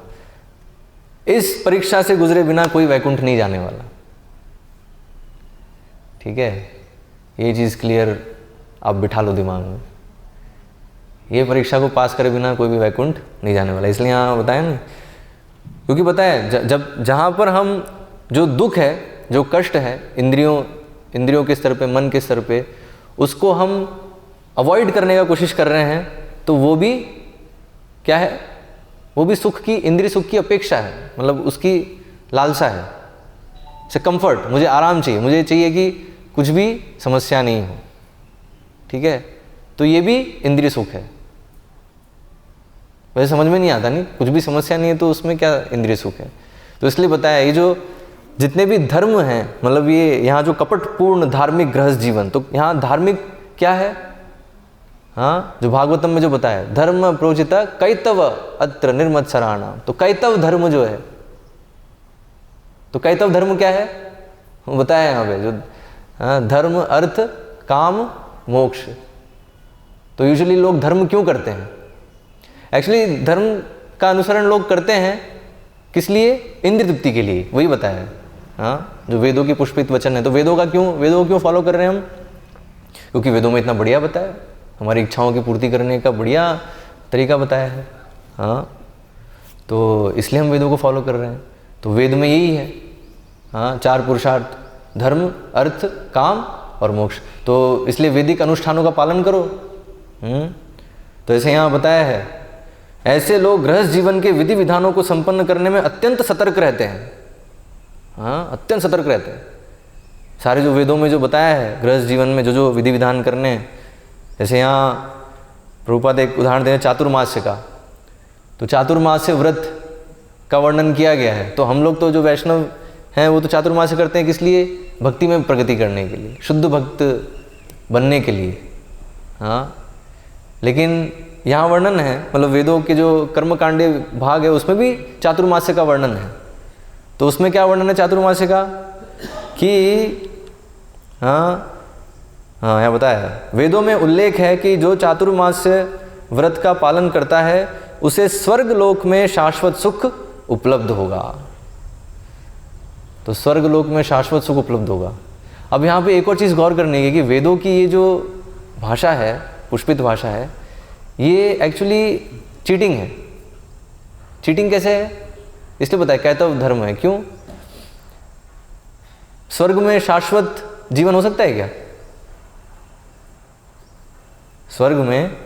इस परीक्षा से गुजरे बिना कोई वैकुंठ नहीं जाने वाला, ठीक है, ये चीज़ क्लियर आप बिठा लो दिमाग में। ये परीक्षा को पास करे बिना कोई भी वैकुंठ नहीं जाने वाला, इसलिए यहाँ बताया नहीं, क्योंकि पता है जब जहाँ पर हम जो दुख है, जो कष्ट है इंद्रियों के स्तर पे, मन के स्तर पे, उसको हम अवॉइड करने का कोशिश कर रहे हैं, तो वो भी क्या है, वो भी सुख की, इंद्रिय सुख की अपेक्षा है, मतलब उसकी लालसा है, से कंफर्ट, मुझे आराम चाहिए, मुझे चाहिए कि कुछ भी समस्या नहीं हो, ठीक है, तो ये भी इंद्रिय सुख है। वैसे समझ में नहीं आता, नहीं, कुछ भी समस्या नहीं है तो उसमें क्या इंद्रिय सुख है। तो इसलिए बताया, ये जो जितने भी धर्म हैं, मतलब ये यहाँ जो कपटपूर्ण धार्मिक गृहस्थ जीवन, तो यहाँ धार्मिक क्या है? हाँ, जो भागवतम में जो बताया, धर्म प्रोचिता कैतव अत्र निर्मत्सराणाम। तो कैतव धर्म जो है, तो कैतव धर्म क्या है वो बताया यहाँ पे, जो धर्म अर्थ काम मोक्ष। तो यूजुअली लोग धर्म क्यों करते हैं? एक्चुअली धर्म का अनुसरण लोग करते हैं किस लिए? इंद्र तृप्ति के लिए, वही बताया है। हाँ, जो वेदों की पुष्पित वचन है, तो वेदों को क्यों फॉलो कर रहे हैं हम? क्योंकि वेदों में इतना बढ़िया बताया, हमारी इच्छाओं की पूर्ति करने का बढ़िया तरीका बताया है। हाँ, तो इसलिए हम वेदों को फॉलो कर रहे हैं। तो वेद में यही है, हाँ, 4 पुरुषार्थ, धर्म अर्थ काम और मोक्ष। तो इसलिए वैदिक अनुष्ठानों का पालन करो। तो ऐसे यहाँ बताया है, ऐसे लोग गृहस्थ जीवन के विधि विधानों को संपन्न करने में अत्यंत सतर्क रहते हैं। हाँ, अत्यंत सतर्क रहते हैं। सारे जो वेदों में जो बताया है गृहस्थ जीवन में जो जो विधि विधान करने हैं, जैसे यहाँ प्रभुपाद एक उदाहरण दे रहे हैं चातुर्मास्य का। तो चातुर्मास्य व्रत का वर्णन किया गया है। तो हम लोग तो जो वैष्णव हैं वो तो चातुर्मास्य करते हैं किस लिए? भक्ति में प्रगति करने के लिए, शुद्ध भक्त बनने के लिए। हाँ, लेकिन यहाँ वर्णन है, मतलब वेदों के जो कर्मकांडे भाग है उसमें भी चातुर्मास्य का वर्णन है। तो उसमें क्या वर्णन है चातुर्मास्य का? कि यहाँ बताया है, वेदों में उल्लेख है कि जो चातुर्मास्य व्रत का पालन करता है उसे स्वर्ग लोक में शाश्वत सुख उपलब्ध होगा। तो स्वर्ग लोक में शाश्वत सुख उपलब्ध होगा। अब यहाँ पे एक और चीज़ गौर करने की कि वेदों की ये जो भाषा है, पुष्पित भाषा है, ये एक्चुअली चीटिंग है। चीटिंग कैसे है? इसलिए बताया कैतव धर्म है। क्यों? स्वर्ग में शाश्वत जीवन हो सकता है क्या? स्वर्ग में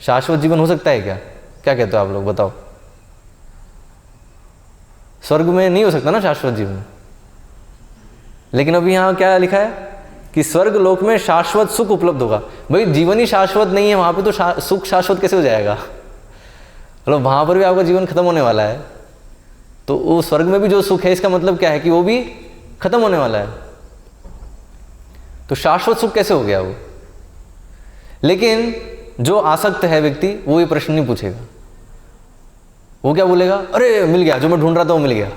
शाश्वत जीवन हो सकता है क्या? क्या कहते हो आप लोग, बताओ? स्वर्ग में नहीं हो सकता ना शाश्वत जीवन। लेकिन अभी यहाँ क्या लिखा है कि स्वर्ग लोक में शाश्वत सुख उपलब्ध होगा। भाई जीवन ही शाश्वत नहीं है वहाँ पे, तो सुख शाश्वत कैसे हो जाएगा? मतलब वहाँ पर भी आपका जीवन खत्म होने वाला है, तो वो स्वर्ग में भी जो सुख है इसका मतलब क्या है कि वो भी खत्म होने वाला है। तो शाश्वत सुख कैसे हो गया वो? लेकिन जो आसक्त है व्यक्ति वो ये प्रश्न नहीं पूछेगा। वो क्या बोलेगा? अरे मिल गया, जो मैं ढूंढ रहा था वो मिल गया,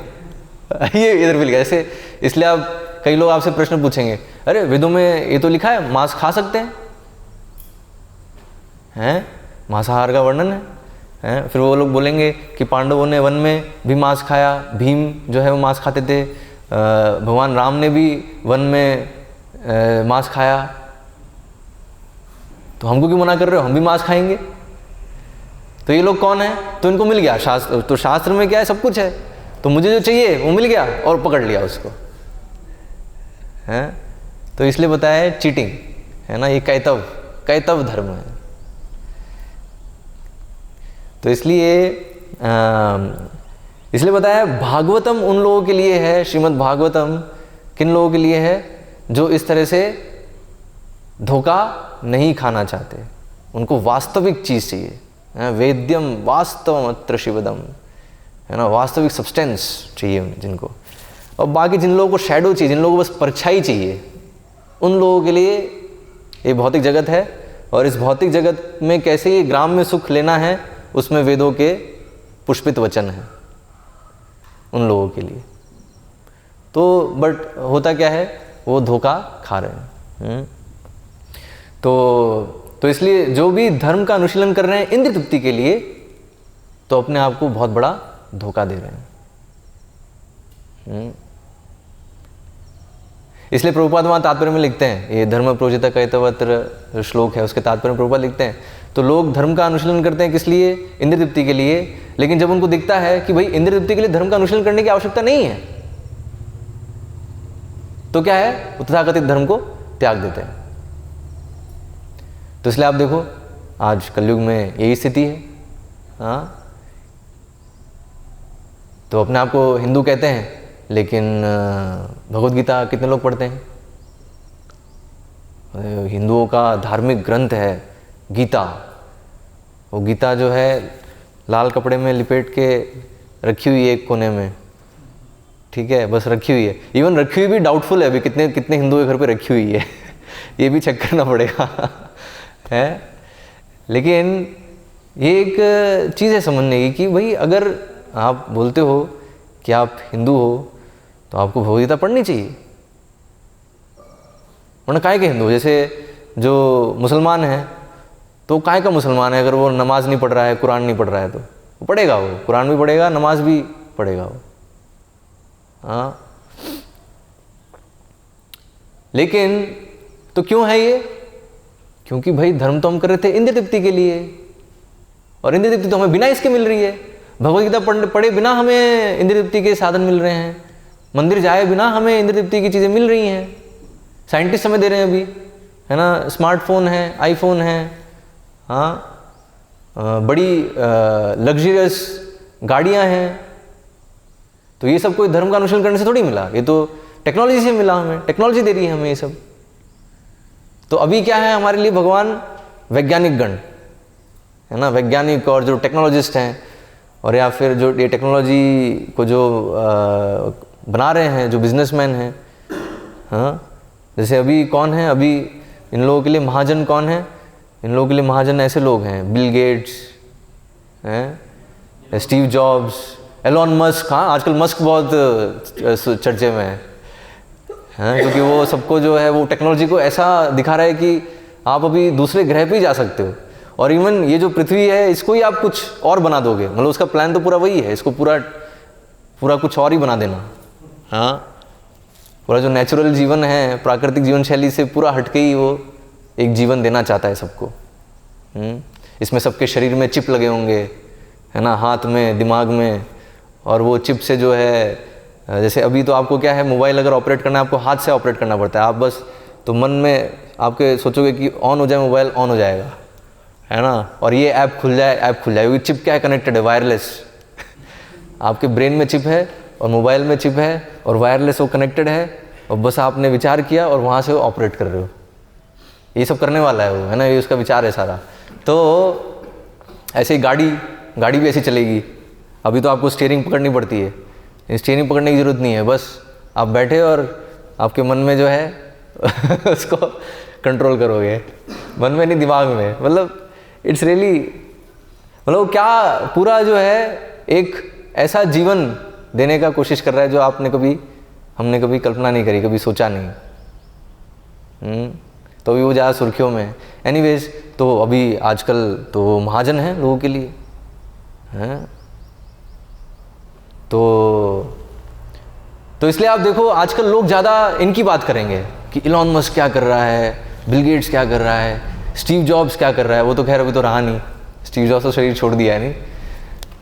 ये इधर मिल गया। ऐसे इसलिए आप कई लोग आपसे प्रश्न पूछेंगे, अरे वेदों में ये तो लिखा है मांस खा सकते हैं, मांसाहार का वर्णन है। फिर वो लोग बोलेंगे कि पांडवों ने वन में भी मांस खाया, भीम जो है वो मांस खाते थे, भगवान राम ने भी वन में मांस खाया, तो हमको क्यों मना कर रहे हो? हम भी मांस खाएंगे। तो ये लोग कौन है? तो इनको मिल गया शास्त्र। तो शास्त्र में क्या है? सब कुछ है। तो मुझे जो चाहिए वो मिल गया और पकड़ लिया उसको, है। तो इसलिए बताया है चीटिंग, है ना, ये कैतव धर्म है। तो इसलिए बताया भागवतम उन लोगों के लिए है, श्रीमद् भागवतम किन लोगों के लिए है? जो इस तरह से धोखा नहीं खाना चाहते, उनको वास्तविक चीज़ चाहिए। वेद्यम वास्तवम अत्र शिवदम, है ना, वास्तविक सब्सटेंस चाहिए जिनको। और बाकी जिन लोगों को शैडो चाहिए, जिन लोगों को बस परछाई चाहिए, उन लोगों के लिए ये भौतिक जगत है। और इस भौतिक जगत में कैसे ये ग्राम में सुख लेना है, उसमें वेदों के पुष्पित वचन हैं उन लोगों के लिए। तो बट होता क्या है, वो धोखा खा रहे हैं। तो इसलिए जो भी धर्म का अनुशीलन कर रहे हैं इंद्र तृप्ति के लिए, तो अपने आप को बहुत बड़ा धोखा दे रहे हैं। इसलिए प्रभुपाद वहाँ तात्पर्य में लिखते हैं, ये धर्म प्रोजिता कैतवत्र श्लोक है, उसके तात्पर्य में प्रभुपाद लिखते हैं, तो लोग धर्म का अनुशीलन करते हैं किस लिए? इंद्र तृप्ति के लिए। लेकिन जब उनको दिखता है कि भाई इंद्र तृप्ति के लिए धर्म का अनुशीलन करने की आवश्यकता नहीं है, तो क्या है, वो तथाकथित धर्म को त्याग देते हैं। तो इसलिए आप देखो आज कलयुग में यही स्थिति है। हाँ, तो अपने आप को हिंदू कहते हैं, लेकिन भगवद गीता कितने लोग पढ़ते हैं? हिंदुओं का धार्मिक ग्रंथ है गीता। वो गीता जो है, लाल कपड़े में लिपेट के रखी हुई एक कोने में, ठीक है, बस रखी हुई है। इवन रखी हुई भी डाउटफुल है अभी, कितने कितने हिंदुओं के घर पे रखी हुई है ये भी चेक करना पड़ेगा है। लेकिन ये एक चीज़ है समझने की कि भाई अगर आप बोलते हो कि आप हिंदू हो तो आपको भगवद्गीता पढ़नी चाहिए, वरना काहे के हिंदू हो। जैसे जो मुसलमान है तो काहे का मुसलमान है, अगर वो नमाज नहीं पढ़ रहा है, कुरान नहीं पढ़ रहा है, तो वो पढ़ेगा, वो कुरान भी पढ़ेगा, नमाज भी पढ़ेगा वो। हाँ, लेकिन तो क्यों है ये? क्योंकि भाई धर्म तो हम कर रहे थे इंद्रिय तृप्ति के लिए, और इंद्रिय तृप्ति तो हमें बिना इसके मिल रही है। भगवद्गीता पढ़े बिना हमें इंद्रिय तृप्ति के साधन मिल रहे हैं, मंदिर जाए बिना हमें इंद्रिय तृप्ति की चीज़ें मिल रही हैं। साइंटिस्ट हमें दे रहे हैं अभी, है ना, स्मार्टफोन है, आईफोन है, हाँ, बड़ी लग्जरियस गाड़ियाँ हैं। तो ये सब कोई धर्म का अनुसरण करने से थोड़ी मिला, ये तो टेक्नोलॉजी से मिला, हमें टेक्नोलॉजी दे रही है हमें ये सब। तो अभी क्या है हमारे लिए भगवान? वैज्ञानिक गण, है ना, वैज्ञानिक और जो टेक्नोलॉजिस्ट हैं, और या फिर जो ये टेक्नोलॉजी को जो बना रहे हैं, जो बिजनेसमैन हैं। हाँ, जैसे अभी कौन है, अभी इन लोगों के लिए महाजन कौन है? इन लोगों के लिए महाजन ऐसे लोग हैं, बिल गेट्स हैं, स्टीव जॉब्स, एलोन मस्क। हाँ, आजकल मस्क बहुत चर्चे में है, क्योंकि वो सबको जो है वो टेक्नोलॉजी को ऐसा दिखा रहा है कि आप अभी दूसरे ग्रह पे ही जा सकते हो, और इवन ये जो पृथ्वी है इसको ही आप कुछ और बना दोगे। मतलब उसका प्लान तो पूरा वही है, इसको पूरा कुछ और ही बना देना। हाँ, पूरा जो नेचुरल जीवन है, प्राकृतिक जीवन शैली से पूरा हटके ही वो एक जीवन देना चाहता है सबको। इसमें सबके शरीर में चिप लगे होंगे, है ना, हाथ में, दिमाग में, और वो चिप से जो है, जैसे अभी तो आपको क्या है, मोबाइल अगर ऑपरेट करना है आपको हाथ से ऑपरेट करना पड़ता है। आप बस तो मन में आपके सोचोगे कि ऑन हो जाए मोबाइल, ऑन हो जाएगा, है ना, और ये ऐप खुल जाए, ऐप खुल जाएगी। चिप क्या है? कनेक्टेड है, वायरलेस आपके ब्रेन में चिप है और मोबाइल में चिप है और वायरलेस वो कनेक्टेड है, और बस आपने विचार किया और वहाँ से वो ऑपरेट कर रहे हो। ये सब करने वाला है वो, है ना, ये उसका विचार है सारा। तो ऐसे ही गाड़ी भी ऐसी चलेगी। अभी तो आपको स्टीयरिंग पकड़नी पड़ती है, स्टीयरिंग पकड़ने की ज़रूरत नहीं है, बस आप बैठे और आपके मन में जो है उसको कंट्रोल करोगे, मन में नहीं, दिमाग में। मतलब इट्स रियली, मतलब क्या पूरा जो है एक ऐसा जीवन देने का कोशिश कर रहा है जो हमने कभी कल्पना नहीं करी, कभी सोचा नहीं। तो अभी वो ज़्यादा सुर्खियों में है। एनीवेज, तो अभी आजकल तो महाजन है लोगों के लिए, हैं। तो इसलिए आप देखो आजकल लोग ज़्यादा इनकी बात करेंगे कि इलॉन मस्क क्या कर रहा है, बिल गेट्स क्या कर रहा है, स्टीव जॉब्स क्या कर रहा है। वो तो खैर अभी तो रहा नहीं, स्टीव जॉब्स तो शरीर छोड़ दिया है नहीं,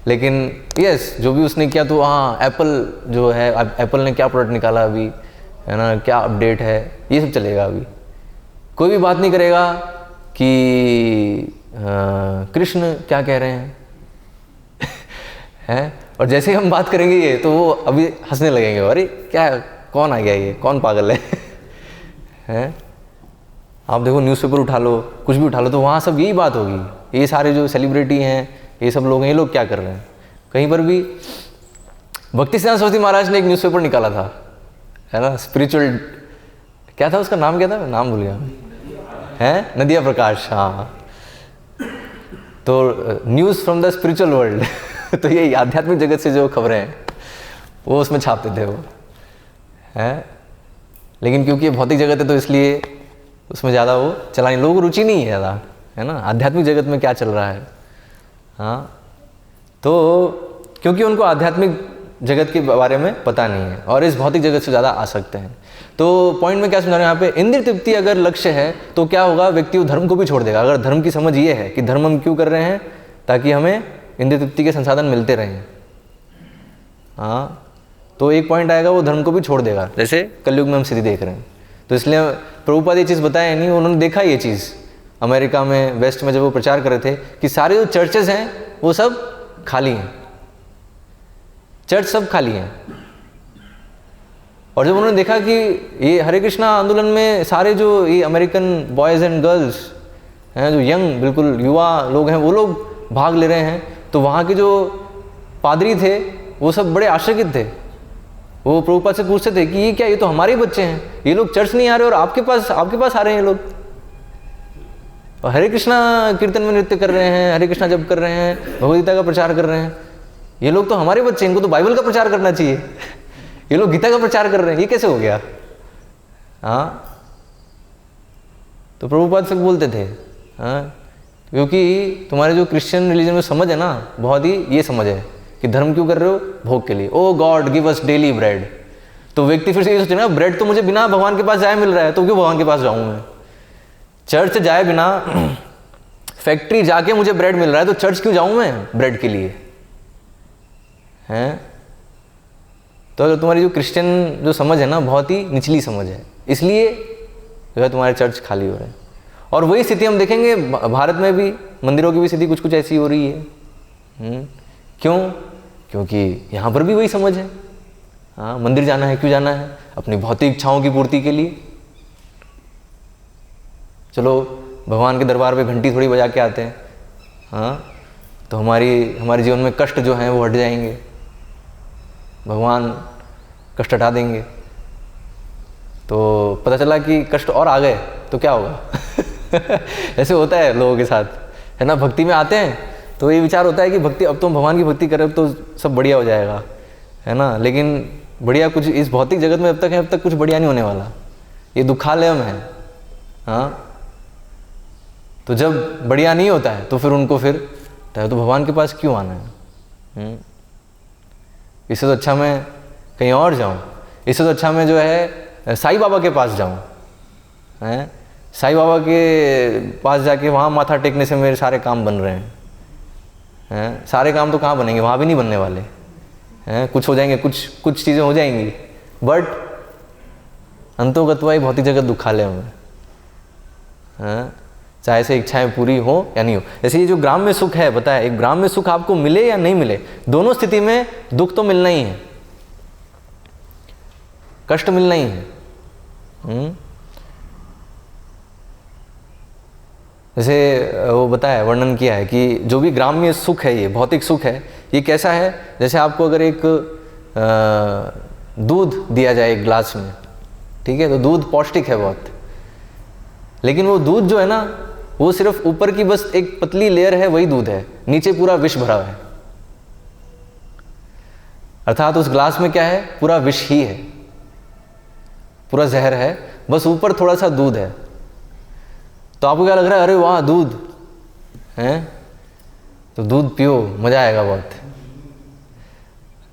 लेकिन यस, जो भी उसने किया तो हाँ, एप्पल जो है, एप्पल ने क्या प्रोडक्ट निकाला अभी, है ना, क्या अपडेट है, ये सब चलेगा। अभी कोई भी बात नहीं करेगा कि कृष्ण क्या कह रहे हैं हैं। और जैसे ही हम बात करेंगे ये, तो वो अभी हंसने लगेंगे, अरे क्या, कौन आ गया ये, कौन पागल है हैं। आप देखो न्यूज़पेपर उठा लो, कुछ भी उठा लो, तो वहाँ सब यही बात होगी। ये सारे जो सेलिब्रिटी हैं, ये सब लोग हैं, ये लोग क्या कर रहे हैं। कहीं पर भी भक्ति सिद्धांत सरस्वती महाराज ने एक न्यूज़पेपर निकाला था, है ना, स्पिरिचुअल, क्या था उसका नाम, क्या था, नाम भूल गया, है नदिया प्रकाश। हाँ, तो news from the spiritual world तो ये आध्यात्मिक जगत से जो खबरें हैं वो उसमें छापते थे वो, हैं। लेकिन क्योंकि ये भौतिक जगत है तो इसलिए उसमें ज़्यादा वो चला नहीं, लोगों को रुचि नहीं है ज़्यादा, है ना, आध्यात्मिक जगत में क्या चल रहा है। हाँ, तो क्योंकि उनको आध्यात्मिक जगत के बारे में पता नहीं है और इस भौतिक जगत से ज़्यादा आसक्त हैं। तो पॉइंट में क्या समझा रहे हैं यहाँ पे, इंद्रिय तृप्ति अगर लक्ष्य है तो क्या होगा, व्यक्ति वो धर्म को भी छोड़ देगा। अगर धर्म की समझ ये है कि धर्म हम क्यों कर रहे हैं, ताकि हमें इंद्रिय तृप्ति के संसाधन मिलते रहें, हाँ, तो एक पॉइंट आएगा वो धर्म को भी छोड़ देगा, जैसे कलयुग में हम स्थिति देख रहे हैं। तो इसलिए प्रभुपाद ये चीज़ बताया नहीं, उन्होंने देखा ये चीज़ अमेरिका में, वेस्ट में, जब वो प्रचार कर रहे थे कि सारे जो चर्चेज हैं वो सब खाली हैं, चर्च सब खाली हैं। और जब उन्होंने देखा कि ये हरे कृष्णा आंदोलन में सारे जो ये अमेरिकन बॉयज़ एंड गर्ल्स हैं, जो यंग बिल्कुल युवा लोग हैं, वो लोग भाग ले रहे हैं, तो वहाँ के जो पादरी थे वो सब बड़े आश्चर्यचकित थे। वो प्रभुपाद से पूछते थे कि ये क्या, ये तो हमारे ही बच्चे हैं, ये लोग चर्च नहीं आ रहे और आपके पास आ रहे हैं ये लोग, और हरे कृष्णा कीर्तन में नृत्य कर रहे हैं, हरे कृष्णा जप कर रहे हैं, भगवद गीता का प्रचार कर रहे हैं। ये लोग तो हमारे बच्चे हैं, इनको तो बाइबल का प्रचार करना चाहिए, ये लोग गीता का प्रचार कर रहे हैं, ये कैसे हो गया? हाँ, तो प्रभुपाद फिर बोलते थे, हाँ, क्योंकि तुम्हारे जो क्रिश्चियन रिलीजन में समझ है ना, बहुत ही ये समझ है कि धर्म क्यों कर रहे हो? भोग के लिए। O God give us daily bread. तो व्यक्ति फिर से ये सोचे ना, ब्रेड तो मुझे बिना भगवान के पास जाए मिल रहा है, तो क्यों भगवान के पास जाऊं मैं? चर्च जाए बिना, फैक्ट्री जाके मुझे ब्रेड मिल रहा है, तो चर्च क्यों जाऊं मैं ब्रेड के लिए? हैं? तो अगर तुम्हारी जो क्रिश्चियन जो समझ है ना, बहुत ही निचली समझ है, इसलिए जो है तुम्हारे चर्च खाली हो रहे हैं। और वही स्थिति हम देखेंगे भारत में भी, मंदिरों की भी स्थिति कुछ कुछ ऐसी हो रही है। क्यों? क्योंकि यहाँ पर भी वही समझ है। हाँ, मंदिर जाना है, क्यों जाना है? अपनी भौतिक इच्छाओं की पूर्ति के लिए। चलो भगवान के दरबार पे घंटी थोड़ी बजा के आते हैं, हाँ, तो हमारे जीवन में कष्ट जो हैं वो हट जाएंगे, भगवान कष्ट हटा देंगे। तो पता चला कि कष्ट और आ गए तो क्या होगा? ऐसे होता है लोगों के साथ, है ना। भक्ति में आते हैं तो ये विचार होता है कि भक्ति, अब तो हम भगवान की भक्ति करें तो सब बढ़िया हो जाएगा, है ना। लेकिन बढ़िया कुछ इस भौतिक जगत में अब तक कुछ बढ़िया नहीं होने वाला, ये दुखालयम है। हाँ, तो जब बढ़िया नहीं होता है तो फिर उनको तो भगवान के पास क्यों आना है? इससे तो अच्छा मैं कहीं और जाऊँ, इससे तो अच्छा मैं जो है साईं बाबा के पास जाऊँ, हैं। साईं बाबा के पास जाके वहाँ माथा टेकने से मेरे सारे काम बन रहे हैं। सारे काम तो कहाँ बनेंगे, वहाँ भी नहीं बनने वाले हैं। कुछ हो जाएंगे, कुछ चीज़ें हो जाएंगी, बट अंतोगत्वा ही भौतिक जगत दुखालय में, चाहे से इच्छाएं पूरी हो या नहीं हो। जैसे ये जो ग्राम्य सुख है, बताया, एक ग्राम्य सुख आपको मिले या नहीं मिले, दोनों स्थिति में दुख तो मिलना ही है, कष्ट मिलना ही है। जैसे वो बताया, वर्णन किया है कि जो भी ग्राम्य सुख है, ये भौतिक सुख है, ये कैसा है? जैसे आपको अगर एक दूध दिया जाए एक ग्लास में, ठीक है, तो दूध पौष्टिक है बहुत, लेकिन वो दूध जो है ना, वो सिर्फ ऊपर की बस एक पतली लेयर है, वही दूध है, नीचे पूरा विष भरा है। अर्थात उस ग्लास में क्या है? पूरा विष ही है, पूरा जहर है, बस ऊपर थोड़ा सा दूध है। तो आपको क्या लग रहा है? अरे वाह, दूध है, तो दूध पियो, मजा आएगा बहुत।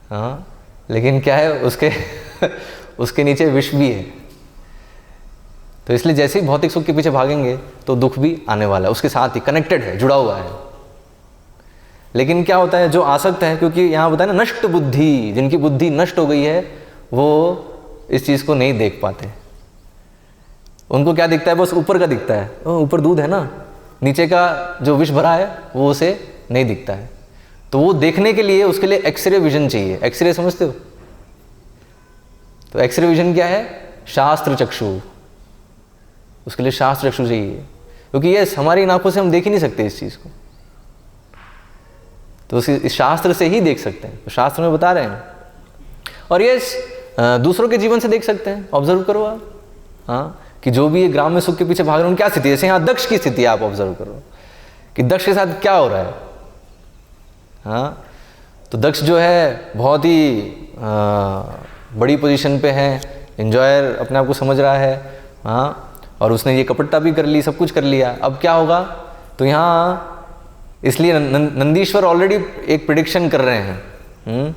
हाँ, लेकिन क्या है उसके नीचे विष भी है। तो इसलिए जैसे ही भौतिक सुख के पीछे भागेंगे तो दुख भी आने वाला है, उसके साथ ही कनेक्टेड है, जुड़ा हुआ है। लेकिन क्या होता है, जो आसक्त है, क्योंकि यहाँ बताया ना, नष्ट बुद्धि, जिनकी बुद्धि नष्ट हो गई है, वो इस चीज़ को नहीं देख पाते। उनको क्या दिखता है? बस ऊपर का दिखता है, ऊपर दूध है ना, नीचे का जो विष भरा है वो उसे नहीं दिखता है। तो वो देखने के लिए उसके लिए एक्सरे विजन चाहिए। एक्सरे समझते हो? तो एक्सरे विजन क्या है? शास्त्र चक्षु, उसके लिए शास्त्र चक्षु चाहिए, क्योंकि ये हमारी आंखों से हम देख ही नहीं सकते इस चीज़ को, तो इस शास्त्र से ही देख सकते हैं। तो शास्त्र में बता रहे हैं, और ये दूसरों के जीवन से देख सकते हैं। ऑब्जर्व करो आप, हाँ, कि जो भी ये ग्राम में सुख के पीछे भाग रहे हैं, क्या स्थिति है। जैसे यहाँ दक्ष की स्थिति आप ऑब्जर्व करो कि दक्ष के साथ क्या हो रहा है। हाँ, तो दक्ष जो है बहुत ही बड़ी पोजीशन पे है, एंजॉयर अपने आप को समझ रहा है। हाँ, और उसने ये कपटता भी कर ली, सब कुछ कर लिया। अब क्या होगा? तो यहाँ इसलिए नंदीश्वर ऑलरेडी एक प्रेडिक्शन कर रहे हैं।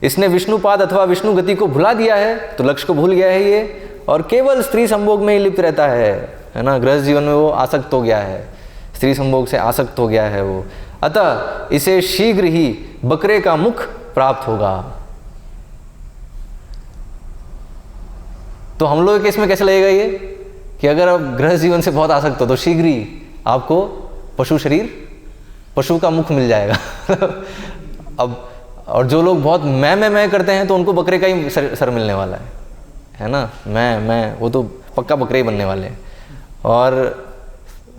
इसने विष्णुपाद अथवा विष्णु गति को भुला दिया है, तो लक्ष्य को भूल गया है ये, और केवल स्त्री संभोग में ही लिप्त रहता है ना। गृहस्थ जीवन में वो आसक्त हो गया है, स्त्री संभोग से आसक्त हो गया है वो। अतः इसे शीघ्र ही बकरे का मुख प्राप्त होगा। तो हम लोग के केस में कैसे लगेगा ये कि अगर आप गृहस्थ जीवन से बहुत आसक्त हो तो शीघ्र ही आपको पशु शरीर, पशु का मुख मिल जाएगा। अब और जो लोग बहुत मैं करते हैं तो उनको बकरे का ही सर मिलने वाला है ना। मैं वो तो पक्का बकरे ही बनने वाले हैं। और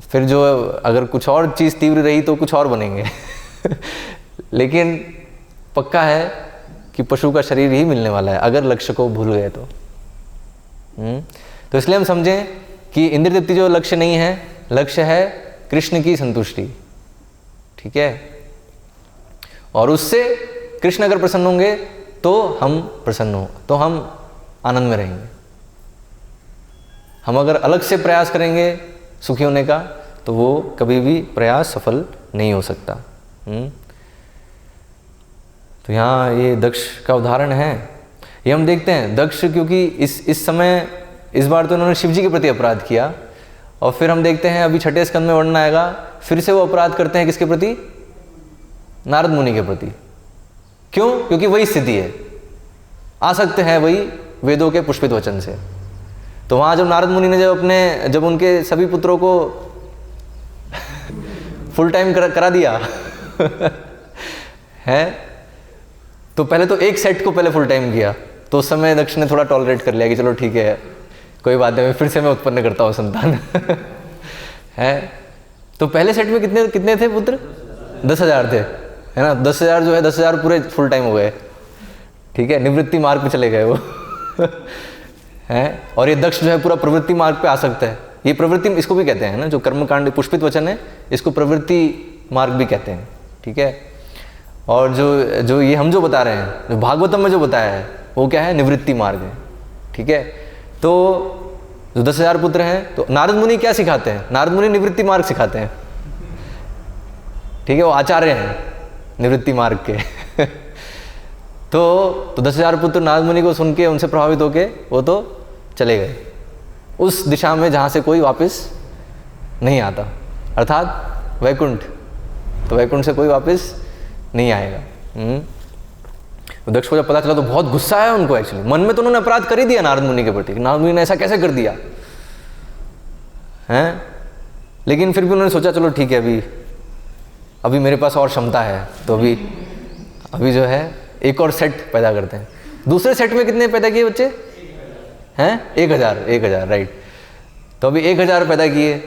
फिर जो अगर कुछ और चीज़ तीव्र रही तो कुछ और बनेंगे। लेकिन पक्का है कि पशु का शरीर ही मिलने वाला है अगर लक्ष्य को भूल गए तो। तो इसलिए हम समझें कि इंद्रिय तृप्ति जो लक्ष्य नहीं है, लक्ष्य है कृष्ण की संतुष्टि, ठीक है। और उससे कृष्ण अगर प्रसन्न होंगे तो हम प्रसन्न हो, तो हम आनंद में रहेंगे। हम अगर अलग से प्रयास करेंगे सुखी होने का तो वो कभी भी प्रयास सफल नहीं हो सकता। तो यहाँ ये दक्ष का उदाहरण है, ये हम देखते हैं। दक्ष क्योंकि इस समय इस बार तो उन्होंने शिव जी के प्रति अपराध किया, और फिर हम देखते हैं अभी छठे स्कंद में वर्णन आएगा, फिर से वो अपराध करते हैं किसके प्रति? नारद मुनि के प्रति। क्यों? क्योंकि वही स्थिति है, आसक्त है वही वेदों के पुष्पित वचन से। तो वहाँ जब नारद मुनि ने जब उनके सभी पुत्रों को फुल टाइम करा दिया है, तो पहले तो एक सेट को पहले फुल टाइम किया, तो उस समय दक्ष ने थोड़ा टॉलरेट कर लिया कि चलो ठीक है, कोई बात नहीं, फिर से मैं उत्पन्न करता हूँ संतान है। तो पहले सेट में कितने थे पुत्र? 10,000 थे, है ना। 10,000 जो है 10,000 पूरे फुल टाइम हो गए, ठीक है, निवृत्ति मार्ग पे चले गए वो है। और ये दक्ष जो है पूरा प्रवृत्ति मार्ग पे आ सकता है। ये प्रवृत्ति इसको भी कहते हैं ना, जो कर्मकांड पुष्पित वचन है इसको प्रवृत्ति मार्ग भी कहते हैं, ठीक है। और जो ये हम जो बता रहे हैं, जो भागवतम में जो बताया है वो क्या है? निवृत्ति मार्ग है, ठीक है। तो जो 10,000 पुत्र हैं, तो नारद मुनि क्या सिखाते हैं? नारद मुनि निवृत्ति मार्ग सिखाते हैं, ठीक है, वो आचार्य हैं निवृत्ति मार्ग के तो 10,000 पुत्र नारद मुनि को सुन के उनसे प्रभावित होके वो तो चले गए उस दिशा में जहाँ से कोई वापस नहीं आता, अर्थात वैकुंठ। तो वैकुंठ से कोई वापस नहीं आएगा। तो दक्ष को जब पता चला तो बहुत गुस्सा आया उनको। एक्चुअली मन में तो उन्होंने अपराध कर ही दिया नारद मुनि के प्रति, नारद मुनि ने ऐसा कैसे कर दिया हैं। लेकिन फिर भी उन्होंने सोचा चलो ठीक है, अभी मेरे पास और क्षमता है, तो अभी जो है एक और सेट पैदा करते हैं। दूसरे सेट में कितने पैदा किए बच्चे हैं? 1,000 राइट। तो अभी 1,000 पैदा किए,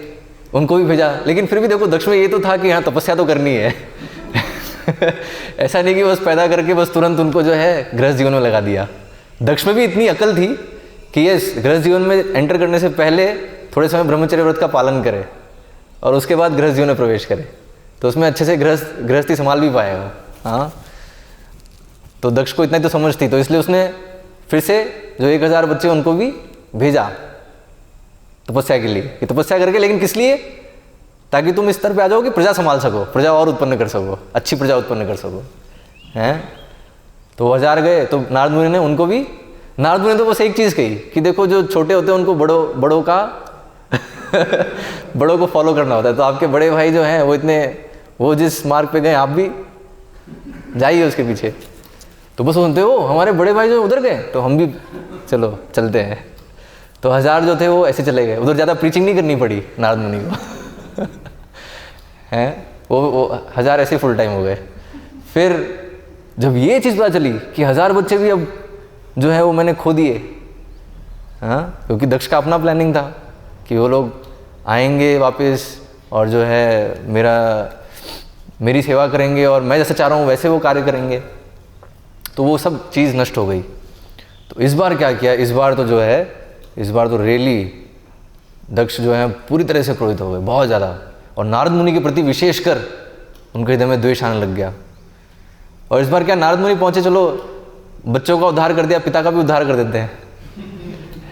उनको भी भेजा। लेकिन फिर भी देखो दक्ष में ये तो था कि यहाँ तपस्या तो करनी है ऐसा नहीं कि बस पैदा करके बस तुरंत उनको जो है गृहस्थ जीवन में लगा दिया। दक्ष में भी इतनी अकल थी कि ये गृहस्थ जीवन में एंटर करने से पहले थोड़े समय ब्रह्मचर्य व्रत का पालन करे और उसके बाद गृहस्थ जीवन में प्रवेश करे, तो उसमें अच्छे से गृहस्थी संभाल भी पाएगा। हाँ, तो दक्ष को इतना तो समझ थी, तो इसलिए उसने फिर से जो 1,000 बच्चे उनको भी भेजा तपस्या के लिए, कि तपस्या करके, लेकिन किस लिए? ताकि तुम इस स्तर पे आ जाओ कि प्रजा संभाल सको, प्रजा और उत्पन्न कर सको, अच्छी प्रजा उत्पन्न कर सको, हैं। तो 1,000 गए, तो नारद मुनि ने उनको भी, नारद मुनि ने तो बस एक चीज़ कही कि देखो जो छोटे होते हैं उनको बड़ों का बड़ों को फॉलो करना होता है। तो आपके बड़े भाई जो हैं वो जिस मार्ग पे गए आप भी जाइए उसके पीछे। तो बस सुनते हो हमारे बड़े भाई जो उधर गए तो हम भी चलो चलते हैं। तो 1,000 जो थे वो ऐसे चले गए, उधर ज़्यादा प्रीचिंग नहीं करनी पड़ी नारद मुनि को हैं, वो 1,000 ऐसे फुल टाइम हो गए। फिर जब ये चीज़ पता चली कि 1,000 बच्चे भी अब जो है वो मैंने खो दिए, हाँ, क्योंकि दक्ष का अपना प्लानिंग था कि वो लोग आएंगे वापस और जो है मेरी सेवा करेंगे और मैं जैसे चाह रहा हूँ वैसे वो कार्य करेंगे, तो वो सब चीज़ नष्ट हो गई। तो इस बार क्या किया? इस बार तो रियली दक्ष जो है पूरी तरह से क्रोधित हो गए, बहुत ज़्यादा, और नारद मुनि के प्रति विशेषकर उनके हृदय में द्वेष आने लग गया। और इस बार क्या, नारद मुनि पहुँचे, चलो बच्चों का उद्धार कर दिया, पिता का भी उद्धार कर देते हैं,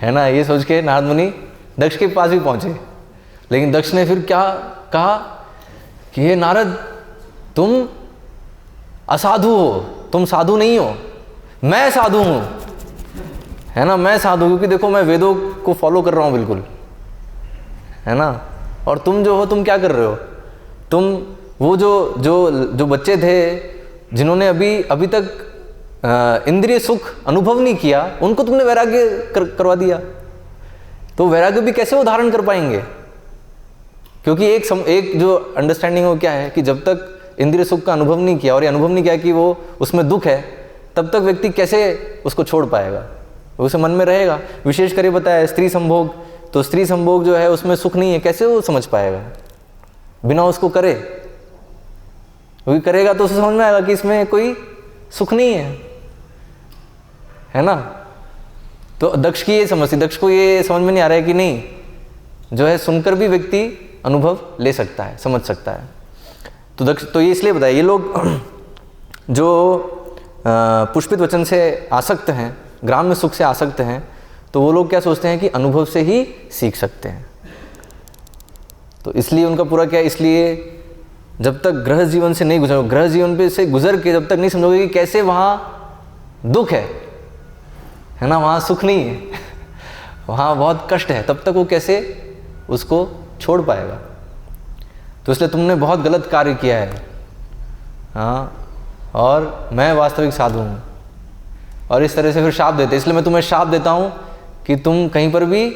है ना, ये सोच के नारद मुनि दक्ष के पास भी पहुँचे। लेकिन दक्ष ने फिर क्या कहा कि हे नारद, तुम असाधु हो, तुम साधु नहीं हो, मैं साधु हूँ, है ना, मैं साधु, क्योंकि देखो मैं वेदों को फॉलो कर रहा हूँ बिल्कुल, है ना। और तुम जो हो, तुम क्या कर रहे हो? तुम वो जो बच्चे थे जिन्होंने अभी तक इंद्रिय सुख अनुभव नहीं किया, उनको तुमने वैराग्य करवा दिया। तो वैराग्य भी कैसे वो धारण कर पाएंगे? क्योंकि एक जो अंडरस्टैंडिंग हो क्या है कि जब तक इंद्रिय सुख का अनुभव नहीं किया और ये अनुभव नहीं किया कि वो उसमें दुख है, तब तक व्यक्ति कैसे उसको छोड़ पाएगा? उसे मन में रहेगा। विशेष कर ये बताया स्त्री संभोग, तो स्त्री संभोग जो है उसमें सुख नहीं है, कैसे वो समझ पाएगा बिना उसको करे? क्योंकि करेगा तो उसे समझ में आएगा कि इसमें कोई सुख नहीं है, है ना। तो दक्ष की ये समस्या, दक्ष को ये समझ में नहीं आ रहा है कि नहीं, जो है सुनकर भी व्यक्ति अनुभव ले सकता है, समझ सकता है। तो दक्ष तो ये इसलिए बताया, ये लोग जो पुष्पित वचन से आसक्त हैं, ग्राम्य सुख से आसक्त हैं, तो वो लोग क्या सोचते हैं कि अनुभव से ही सीख सकते हैं। तो इसलिए उनका पूरा क्या, इसलिए जब तक गृह जीवन से नहीं गुजरोगे, गृह जीवन पे से गुजर के जब तक नहीं समझोगे कि कैसे वहाँ दुख है ना, वहाँ सुख नहीं है, वहाँ बहुत कष्ट है, तब तक वो कैसे उसको छोड़ पाएगा। तो इसलिए तुमने बहुत गलत कार्य किया है, हाँ, और मैं वास्तविक साधु हूँ, और इस तरह से फिर शाप देते। इसलिए मैं तुम्हें शाप देता हूँ कि तुम कहीं पर भी,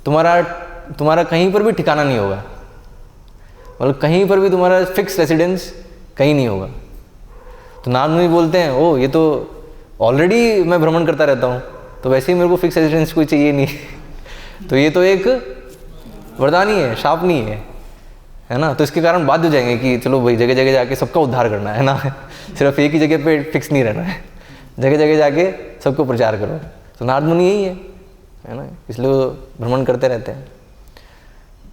तुम्हारा कहीं पर भी ठिकाना नहीं होगा, मतलब कहीं पर भी तुम्हारा फिक्स रेसिडेंस कहीं नहीं होगा। तो नारद मुनि बोलते हैं, ओ ये तो ऑलरेडी मैं भ्रमण करता रहता हूँ, तो वैसे ही मेरे को फिक्स रेसिडेंस कोई चाहिए नहीं। तो ये तो एक वरदान ही है, शाप नहीं है ना। तो इसके कारण बाध्य हो जाएंगे कि चलो भाई जगह जगह जाके सबका उद्धार करना है ना, सिर्फ एक ही जगह पे फिक्स नहीं रहना है, जगह जगह जाके सबको प्रचार करो। तो नारद मुनि यही है ना, इसलिए वो भ्रमण करते रहते हैं।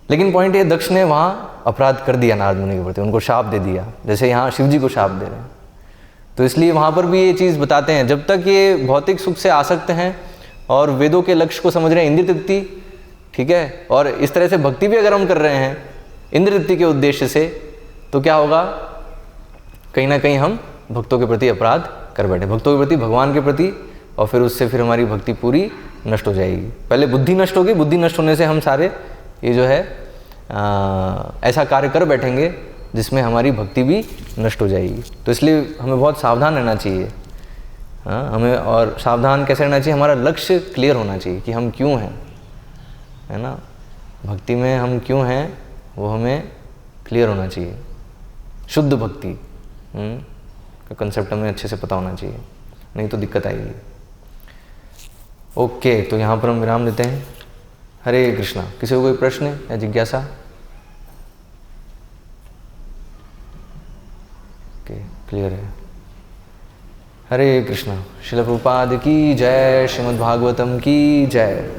लेकिन पॉइंट ये, दक्ष ने वहाँ अपराध कर दिया नारद मुनि के प्रति, उनको शाप दे दिया, जैसे यहाँ शिव जी को शाप दे रहे हैं। तो इसलिए वहाँ पर भी ये चीज़ बताते हैं, जब तक ये भौतिक सुख से आसक्त हैं और वेदों के लक्ष्य को समझ रहे हैं, इंद्रिय तृप्ति, ठीक है, और इस तरह से भक्ति भी अगर हम कर रहे हैं इंद्रिय तृप्ति के उद्देश्य से, तो क्या होगा, कहीं ना कहीं हम भक्तों के प्रति अपराध कर बैठे, भक्तों के प्रति, भगवान के प्रति, और फिर उससे फिर हमारी भक्ति पूरी नष्ट हो जाएगी। पहले बुद्धि नष्ट होगी, बुद्धि नष्ट होने से हम सारे ये जो है ऐसा कार्य कर बैठेंगे जिसमें हमारी भक्ति भी नष्ट हो जाएगी। तो इसलिए हमें बहुत सावधान रहना चाहिए, हाँ, हमें, और सावधान कैसे रहना चाहिए, हमारा लक्ष्य क्लियर होना चाहिए कि हम क्यों हैं, है ना, भक्ति में हम क्यों हैं, वो हमें क्लियर होना चाहिए। शुद्ध भक्ति का कंसेप्ट हमें अच्छे से पता होना चाहिए, नहीं तो दिक्कत आएगी। ओके, तो यहाँ पर हम विराम देते हैं। हरे कृष्णा। किसी को कोई प्रश्न या जिज्ञासा? ओके, क्लियर है। हरे कृष्णा। श्रील प्रभुपाद की जय, श्रीमद् भागवतम की जय।